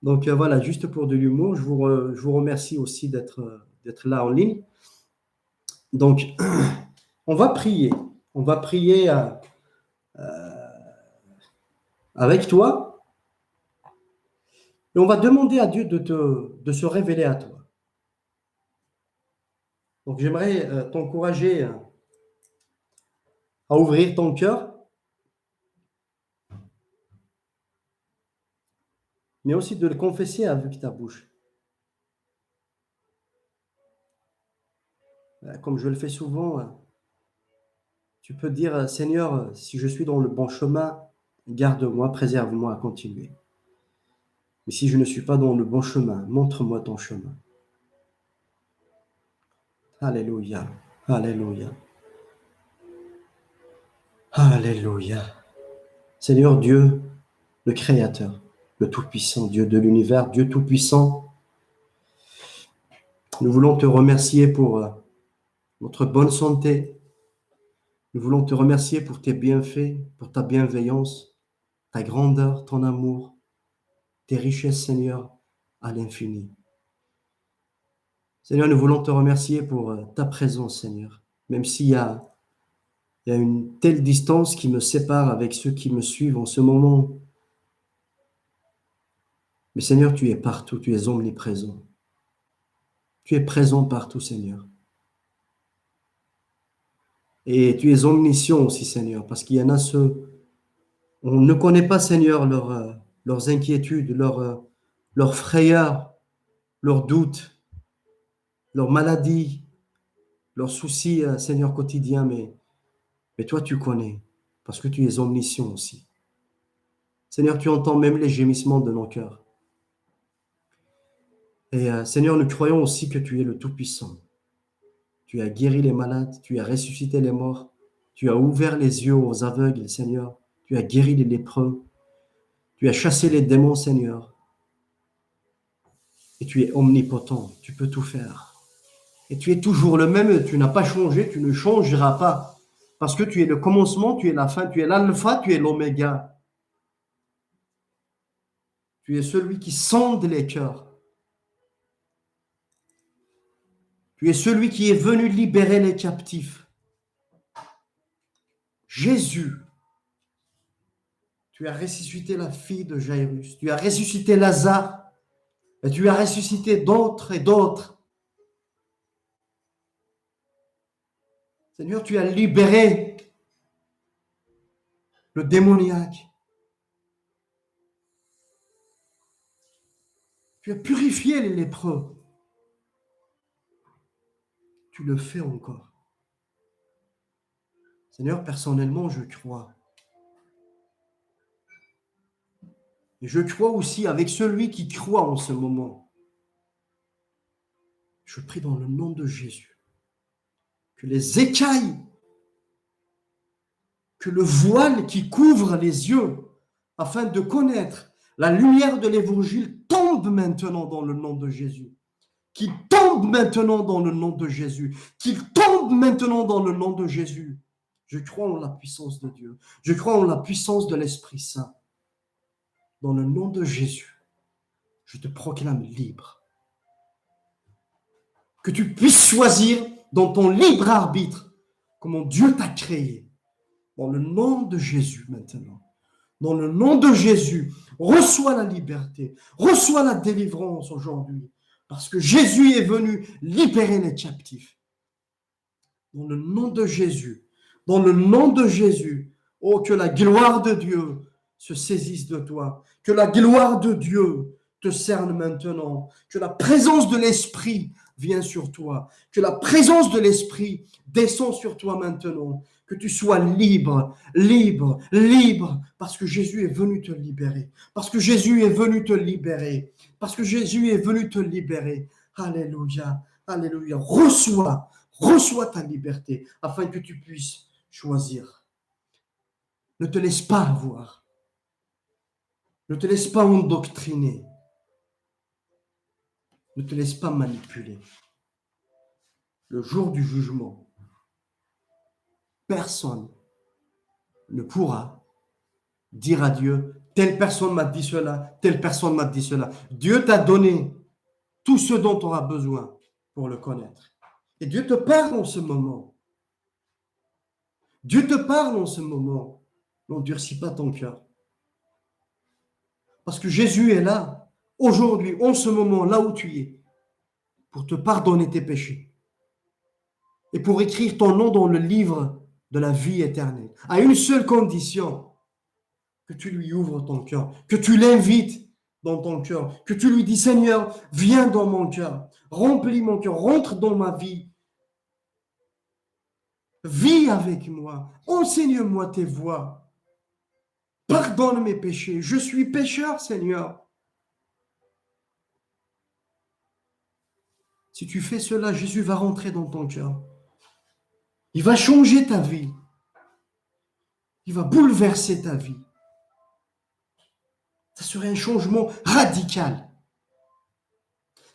Donc, voilà, juste pour de l'humour, je vous remercie aussi d'être là en ligne. Donc, on va prier. On va prier avec toi et on va demander à Dieu de se révéler à toi. Donc, j'aimerais t'encourager à ouvrir ton cœur, mais aussi de le confesser avec ta bouche. Comme je le fais souvent, tu peux dire, Seigneur, si je suis dans le bon chemin, garde-moi, préserve-moi à continuer. Mais si je ne suis pas dans le bon chemin, montre-moi ton chemin. Alléluia, Alléluia, Alléluia. Seigneur Dieu, le Créateur, le Tout-Puissant, Dieu de l'univers, Dieu Tout-Puissant, nous voulons te remercier pour notre bonne santé. Nous voulons te remercier pour tes bienfaits, pour ta bienveillance, ta grandeur, ton amour, tes richesses, Seigneur, à l'infini. Seigneur, nous voulons te remercier pour ta présence, Seigneur, même il y a une telle distance qui me sépare avec ceux qui me suivent en ce moment. Mais Seigneur, tu es partout, tu es omniprésent. Tu es présent partout, Seigneur. Et tu es omniscient aussi, Seigneur, parce qu'il y en a ceux, on ne connaît pas, Seigneur, leurs inquiétudes, leurs frayeurs, leurs doutes, leurs maladies, leurs soucis, Seigneur, quotidiens, mais toi, tu connais, parce que tu es omniscient aussi. Seigneur, tu entends même les gémissements de nos cœurs. Et Seigneur, nous croyons aussi que tu es le Tout-Puissant. Tu as guéri les malades, tu as ressuscité les morts, tu as ouvert les yeux aux aveugles, Seigneur. Tu as guéri les lépreux, tu as chassé les démons, Seigneur. Et tu es omnipotent, tu peux tout faire. Et tu es toujours le même, tu n'as pas changé, tu ne changeras pas. Parce que tu es le commencement, tu es la fin, tu es l'alpha, tu es l'oméga. Tu es celui qui sonde les cœurs. Tu es celui qui est venu libérer les captifs. Jésus, tu as ressuscité la fille de Jairus, tu as ressuscité Lazare, et tu as ressuscité d'autres et d'autres. Seigneur, tu as libéré le démoniaque. Tu as purifié les lépreux. Tu le fais encore. Seigneur, personnellement, je crois. Et je crois aussi avec celui qui croit en ce moment. Je prie dans le nom de Jésus que les écailles, que le voile qui couvre les yeux afin de connaître la lumière de l'évangile tombe maintenant dans le nom de Jésus. Qu'il tombe maintenant dans le nom de Jésus. Qu'il tombe maintenant dans le nom de Jésus. Je crois en la puissance de Dieu. Je crois en la puissance de l'Esprit Saint. Dans le nom de Jésus, je te proclame libre. Que tu puisses choisir dans ton libre arbitre comment Dieu t'a créé. Dans le nom de Jésus maintenant. Dans le nom de Jésus, reçois la liberté, reçois la délivrance aujourd'hui. Parce que Jésus est venu libérer les captifs. Dans le nom de Jésus, dans le nom de Jésus, oh, que la gloire de Dieu se saisisse de toi, que la gloire de Dieu te cerne maintenant, que la présence de l'Esprit vienne sur toi, que la présence de l'Esprit descend sur toi maintenant, que tu sois libre, libre, libre, parce que Jésus est venu te libérer, parce que Jésus est venu te libérer, parce que Jésus est venu te libérer. Alléluia, alléluia. Reçois ta liberté afin que tu puisses choisir. Ne te laisse pas avoir. Ne te laisse pas endoctriner. Ne te laisse pas manipuler. Le jour du jugement, personne ne pourra dire à Dieu, telle personne m'a dit cela, telle personne m'a dit cela. Dieu t'a donné tout ce dont tu auras besoin pour le connaître. Et Dieu te parle en ce moment. Dieu te parle en ce moment. N'endurcis pas ton cœur. Parce que Jésus est là, aujourd'hui, en ce moment, là où tu es, pour te pardonner tes péchés et pour écrire ton nom dans le livre de la vie éternelle. À une seule condition, que tu lui ouvres ton cœur, que tu l'invites dans ton cœur, que tu lui dis, Seigneur, viens dans mon cœur, remplis mon cœur, rentre dans ma vie, vis avec moi, enseigne-moi tes voies, pardonne mes péchés, je suis pécheur, Seigneur. Si tu fais cela, Jésus va rentrer dans ton cœur. Il va changer ta vie. Il va bouleverser ta vie. Ça serait un changement radical.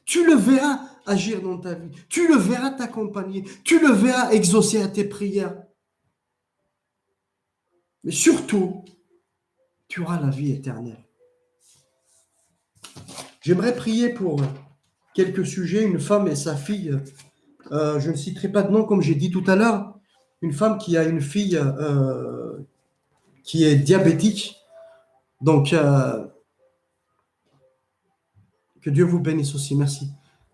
Tu le verras agir dans ta vie. Tu le verras t'accompagner. Tu le verras exaucer à tes prières. Mais surtout, tu auras la vie éternelle. J'aimerais prier pour quelques sujets. Une femme et sa fille, je ne citerai pas de nom comme j'ai dit tout à l'heure. Une femme qui a une fille qui est diabétique. Donc, que Dieu vous bénisse aussi. Merci.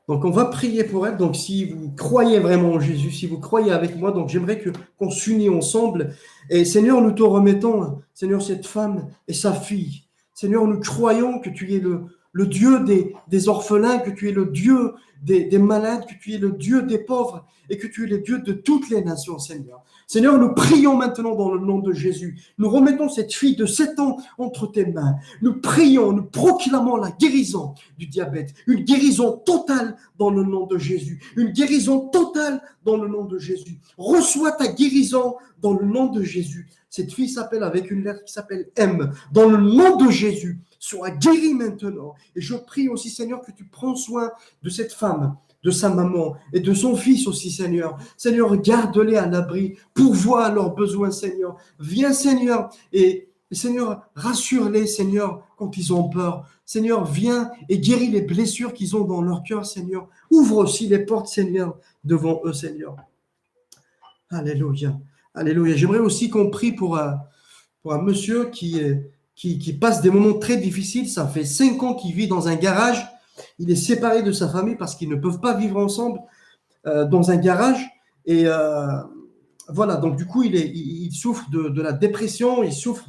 Donc, on va prier pour elle. Donc, si vous croyez vraiment en Jésus, si vous croyez avec moi, donc j'aimerais qu'on s'unisse ensemble. Et Seigneur, nous te remettons, Seigneur, cette femme et sa fille. Seigneur, nous croyons que tu es le Dieu des orphelins, que tu es le Dieu des malades, que tu es le Dieu des pauvres et que tu es le Dieu de toutes les nations, Seigneur. Seigneur, nous prions maintenant dans le nom de Jésus. Nous remettons cette fille de 7 ans entre tes mains. Nous prions, nous proclamons la guérison du diabète. Une guérison totale dans le nom de Jésus. Une guérison totale dans le nom de Jésus. Reçois ta guérison dans le nom de Jésus. Cette fille s'appelle avec une lettre qui s'appelle M. Dans le nom de Jésus, sois guérie maintenant. Et je prie aussi, Seigneur, que tu prends soin de cette femme, de sa maman et de son fils aussi, Seigneur. Seigneur, garde-les à l'abri, pourvois à leurs besoins, Seigneur. Viens, Seigneur, et Seigneur, rassure-les, Seigneur, quand ils ont peur. Seigneur, viens et guéris les blessures qu'ils ont dans leur cœur, Seigneur. Ouvre aussi les portes, Seigneur, devant eux, Seigneur. Alléluia. Alléluia. J'aimerais aussi qu'on prie pour un monsieur qui passe des moments très difficiles. Ça fait 5 ans qu'il vit dans un garage. Il est séparé de sa famille parce qu'ils ne peuvent pas vivre ensemble dans un garage. Et voilà, donc du coup, il souffre de la dépression, il souffre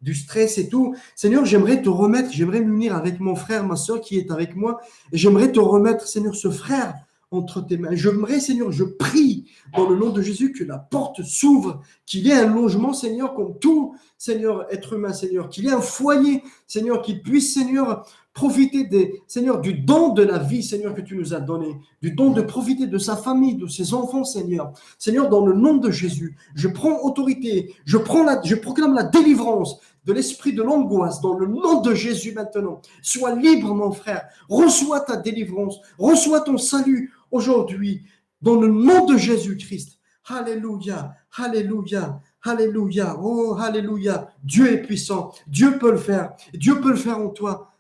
du stress et tout. Seigneur, j'aimerais te remettre, j'aimerais m'unir avec mon frère, ma soeur qui est avec moi. Et j'aimerais te remettre, Seigneur, ce frère entre tes mains. J'aimerais, Seigneur, je prie dans le nom de Jésus que la porte s'ouvre, qu'il y ait un logement, Seigneur, comme tout, Seigneur, être humain, Seigneur, qu'il y ait un foyer, Seigneur, qu'il puisse, Seigneur, profiter Seigneur, du don de la vie, Seigneur, que tu nous as donné, du don de profiter de sa famille, de ses enfants, Seigneur. Seigneur, dans le nom de Jésus, je prends autorité, je proclame la délivrance de l'esprit de l'angoisse dans le nom de Jésus maintenant. Sois libre, mon frère. Reçois ta délivrance, reçois ton salut aujourd'hui dans le nom de Jésus-Christ. Alléluia, alléluia, Alléluia. Oh, alléluia. Dieu est puissant. Dieu peut le faire. Dieu peut le faire en toi,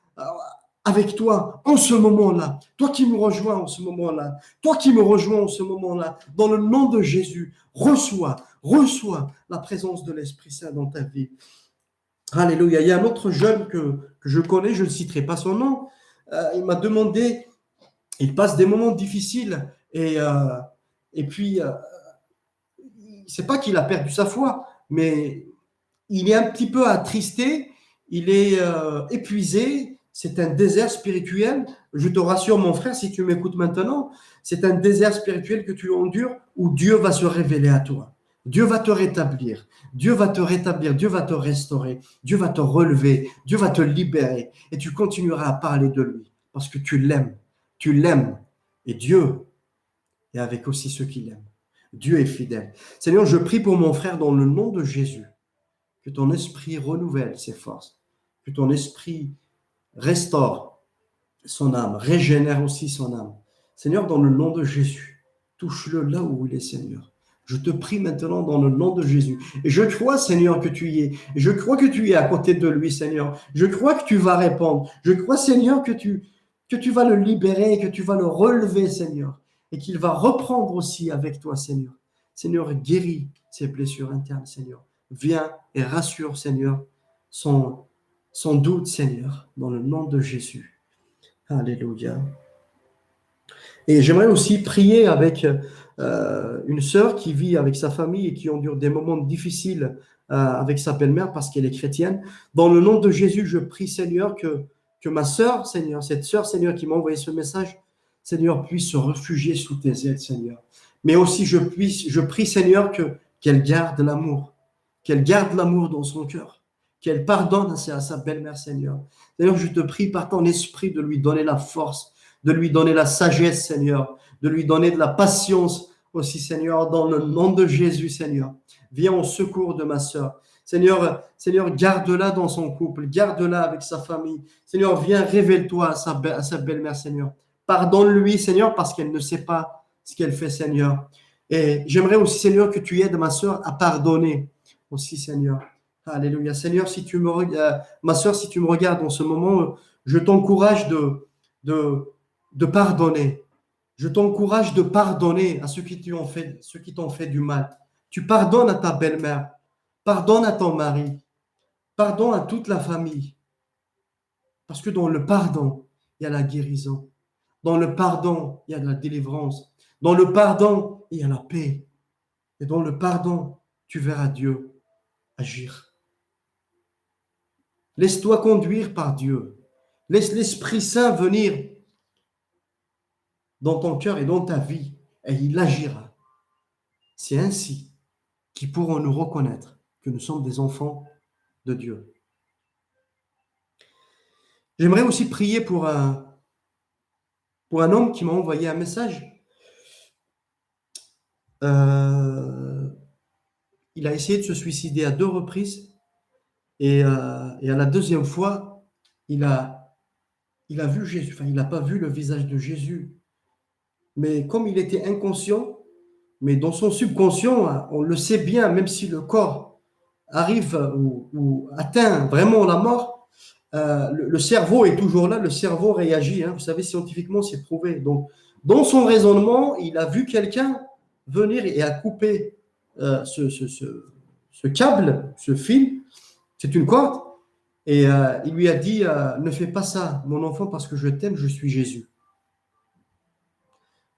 avec toi, en ce moment-là. Toi qui me rejoins en ce moment-là. Toi qui me rejoins en ce moment-là. Dans le nom de Jésus, reçois la présence de l'Esprit Saint dans ta vie. Alléluia. Il y a un autre jeune que je connais, je ne citerai pas son nom. Il m'a demandé, il passe des moments difficiles et puis, c'est pas qu'il a perdu sa foi, mais il est un petit peu attristé, il est épuisé, c'est un désert spirituel. Je te rassure, mon frère, si tu m'écoutes maintenant, c'est un désert spirituel que tu endures où Dieu va se révéler à toi. Dieu va te rétablir, Dieu va te rétablir, Dieu va te restaurer, Dieu va te relever, Dieu va te libérer et tu continueras à parler de lui parce que tu l'aimes et Dieu est avec aussi ceux qui l'aiment. Dieu est fidèle. Seigneur, je prie pour mon frère dans le nom de Jésus, que ton esprit renouvelle ses forces, que ton esprit restaure son âme, régénère aussi son âme. Seigneur, dans le nom de Jésus, touche-le là où il est, Seigneur. Je te prie maintenant dans le nom de Jésus. Et je crois, Seigneur, que tu y es. Je crois que tu es à côté de lui, Seigneur. Je crois que tu vas répondre. Je crois, Seigneur, que tu vas le libérer, que tu vas le relever, Seigneur. Et qu'il va reprendre aussi avec toi, Seigneur. Seigneur, guéris ses blessures internes, Seigneur. Viens et rassure, Seigneur, son doute, Seigneur, dans le nom de Jésus. Alléluia. Et j'aimerais aussi prier avec une sœur qui vit avec sa famille et qui endure des moments difficiles avec sa belle-mère parce qu'elle est chrétienne. Dans le nom de Jésus, je prie, Seigneur, que ma sœur, Seigneur, cette sœur, Seigneur, qui m'a envoyé ce message, Seigneur, puisse se réfugier sous tes ailes, Seigneur. Mais aussi, je prie, Seigneur, qu'elle garde l'amour dans son cœur, qu'elle pardonne à sa belle-mère, Seigneur. D'ailleurs, je te prie par ton esprit de lui donner la force, de lui donner la sagesse, Seigneur, de lui donner de la patience aussi, Seigneur, dans le nom de Jésus, Seigneur. Viens au secours de ma sœur. Seigneur, garde-la dans son couple, garde-la avec sa famille. Seigneur, viens, révèle-toi à sa belle-mère, Seigneur. Pardonne-lui, Seigneur, parce qu'elle ne sait pas ce qu'elle fait, Seigneur. Et j'aimerais aussi, Seigneur, que tu aides ma sœur à pardonner aussi, Seigneur. Alléluia. Seigneur, ma sœur, si tu me regardes en ce moment, je t'encourage de pardonner. Je t'encourage de pardonner à ceux qui t'ont fait du mal. Tu pardonnes à ta belle-mère, pardonne à ton mari, pardonne à toute la famille. Parce que dans le pardon, il y a la guérison. Dans le pardon, il y a de la délivrance. Dans le pardon, il y a la paix. Et dans le pardon, tu verras Dieu agir. Laisse-toi conduire par Dieu. Laisse l'Esprit Saint venir dans ton cœur et dans ta vie, et il agira. C'est ainsi qu'ils pourront nous reconnaître que nous sommes des enfants de Dieu. J'aimerais aussi prier pour un homme qui m'a envoyé un message. Il a essayé de se suicider à 2 reprises et à la deuxième fois, il a vu Jésus. Enfin, il n'a pas vu le visage de Jésus. Mais comme il était inconscient, mais dans son subconscient, on le sait bien, même si le corps arrive ou atteint vraiment la mort, le cerveau est toujours là, le cerveau réagit. Vous savez, scientifiquement, c'est prouvé. Donc, dans son raisonnement, il a vu quelqu'un venir et a coupé ce câble, ce fil, c'est une corde, et il lui a dit ne fais pas ça, mon enfant, parce que je t'aime, je suis Jésus.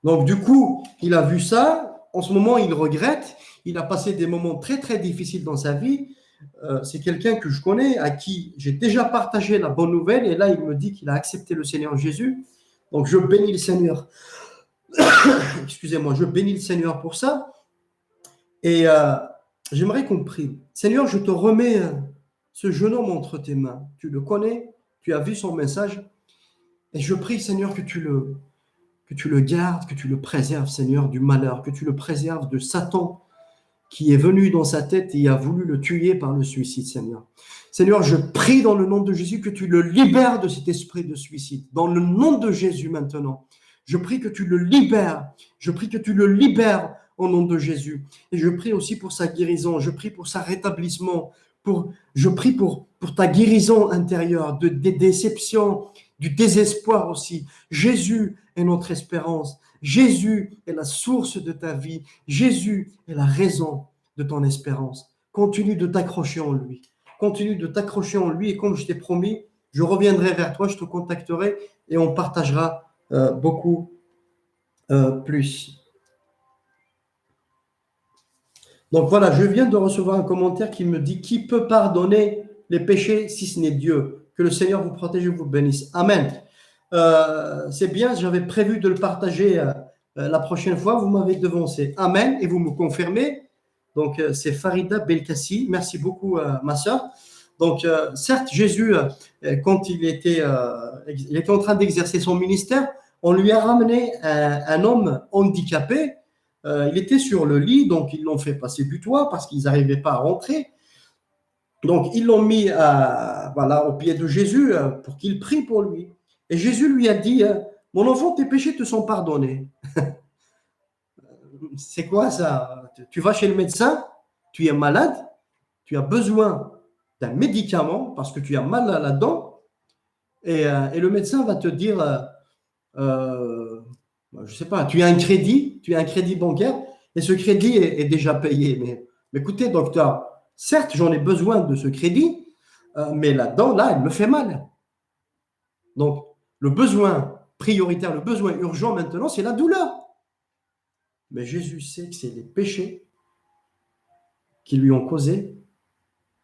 Donc, du coup, il a vu ça. En ce moment, il regrette. Il a passé des moments très, très difficiles dans sa vie. C'est quelqu'un que je connais, à qui j'ai déjà partagé la bonne nouvelle. Et là, il me dit qu'il a accepté le Seigneur Jésus. Donc, je bénis le Seigneur. Excusez-moi, je bénis le Seigneur pour ça. Et j'aimerais qu'on prie. Seigneur, je te remets ce jeune homme entre tes mains. Tu le connais, tu as vu son message. Et je prie, Seigneur, que tu le gardes, que tu le préserves, Seigneur, du malheur, que tu le préserves de Satan qui est venu dans sa tête et a voulu le tuer par le suicide, Seigneur. Seigneur, je prie dans le nom de Jésus que tu le libères de cet esprit de suicide. Dans le nom de Jésus maintenant, je prie que tu le libères. Je prie que tu le libères au nom de Jésus. Et je prie aussi pour sa guérison, je prie pour sa rétablissement, je prie pour ta guérison intérieure, des déceptions, du désespoir aussi. Jésus est notre espérance. Jésus est la source de ta vie. Jésus est la raison de ton espérance. Continue de t'accrocher en lui. Continue de t'accrocher en lui et comme je t'ai promis, je reviendrai vers toi, je te contacterai et on partagera beaucoup plus. Donc voilà, je viens de recevoir un commentaire qui me dit « Qui peut pardonner les péchés si ce n'est Dieu ?» Que le Seigneur vous protège et vous bénisse. Amen. C'est bien, j'avais prévu de le partager la prochaine fois. Vous m'avez devancé. Amen. Et vous me confirmez. Donc, c'est Farida Belkassi. Merci beaucoup, ma sœur. Donc, certes, Jésus, quand il était en train d'exercer son ministère, on lui a ramené un homme handicapé. Il était sur le lit, donc ils l'ont fait passer du toit parce qu'ils n'arrivaient pas à rentrer. Donc, ils l'ont mis voilà, au pied de Jésus pour qu'il prie pour lui. Et Jésus lui a dit, mon enfant, tes péchés te sont pardonnés. C'est quoi ça? Tu vas chez le médecin, tu es malade, tu as besoin d'un médicament parce que tu as mal à la dent, et le médecin va te dire, je ne sais pas, tu as un crédit bancaire, et ce crédit est déjà payé. Mais écoutez, docteur, certes, j'en ai besoin de ce crédit, mais la dent, là, elle me fait mal. Donc, le besoin prioritaire, le besoin urgent maintenant, c'est la douleur. Mais Jésus sait que c'est les péchés qui lui ont causé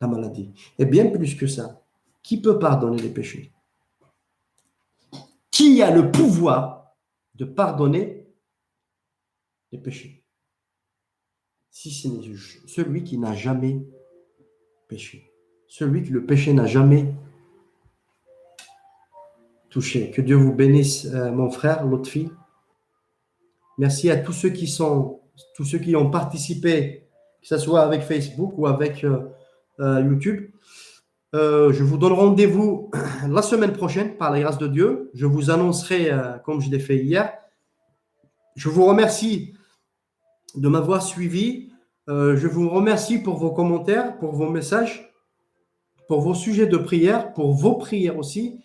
la maladie. Et bien plus que ça, qui peut pardonner les péchés? Qui a le pouvoir de pardonner les péchés? Si ce n'est celui qui n'a jamais péché. Celui que le péché n'a jamais touché. Que Dieu vous bénisse, mon frère, l'autre fille. Merci à tous ceux qui ont participé, que ce soit avec Facebook ou avec YouTube. Je vous donne rendez-vous la semaine prochaine, par la grâce de Dieu. Je vous annoncerai, comme je l'ai fait hier. Je vous remercie de m'avoir suivi. Je vous remercie pour vos commentaires, pour vos messages, pour vos sujets de prière, pour vos prières aussi.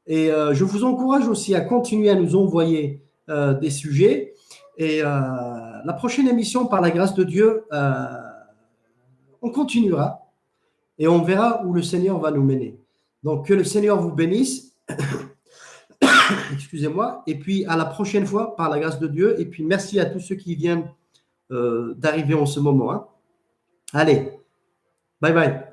Et je vous encourage aussi à continuer à nous envoyer des sujets. Et la prochaine émission, par la grâce de Dieu, on continuera et on verra où le Seigneur va nous mener. Donc, que le Seigneur vous bénisse. Excusez-moi. Et puis, à la prochaine fois, par la grâce de Dieu. Et puis, merci à tous ceux qui viennent d'arriver en ce moment. Allez, bye bye.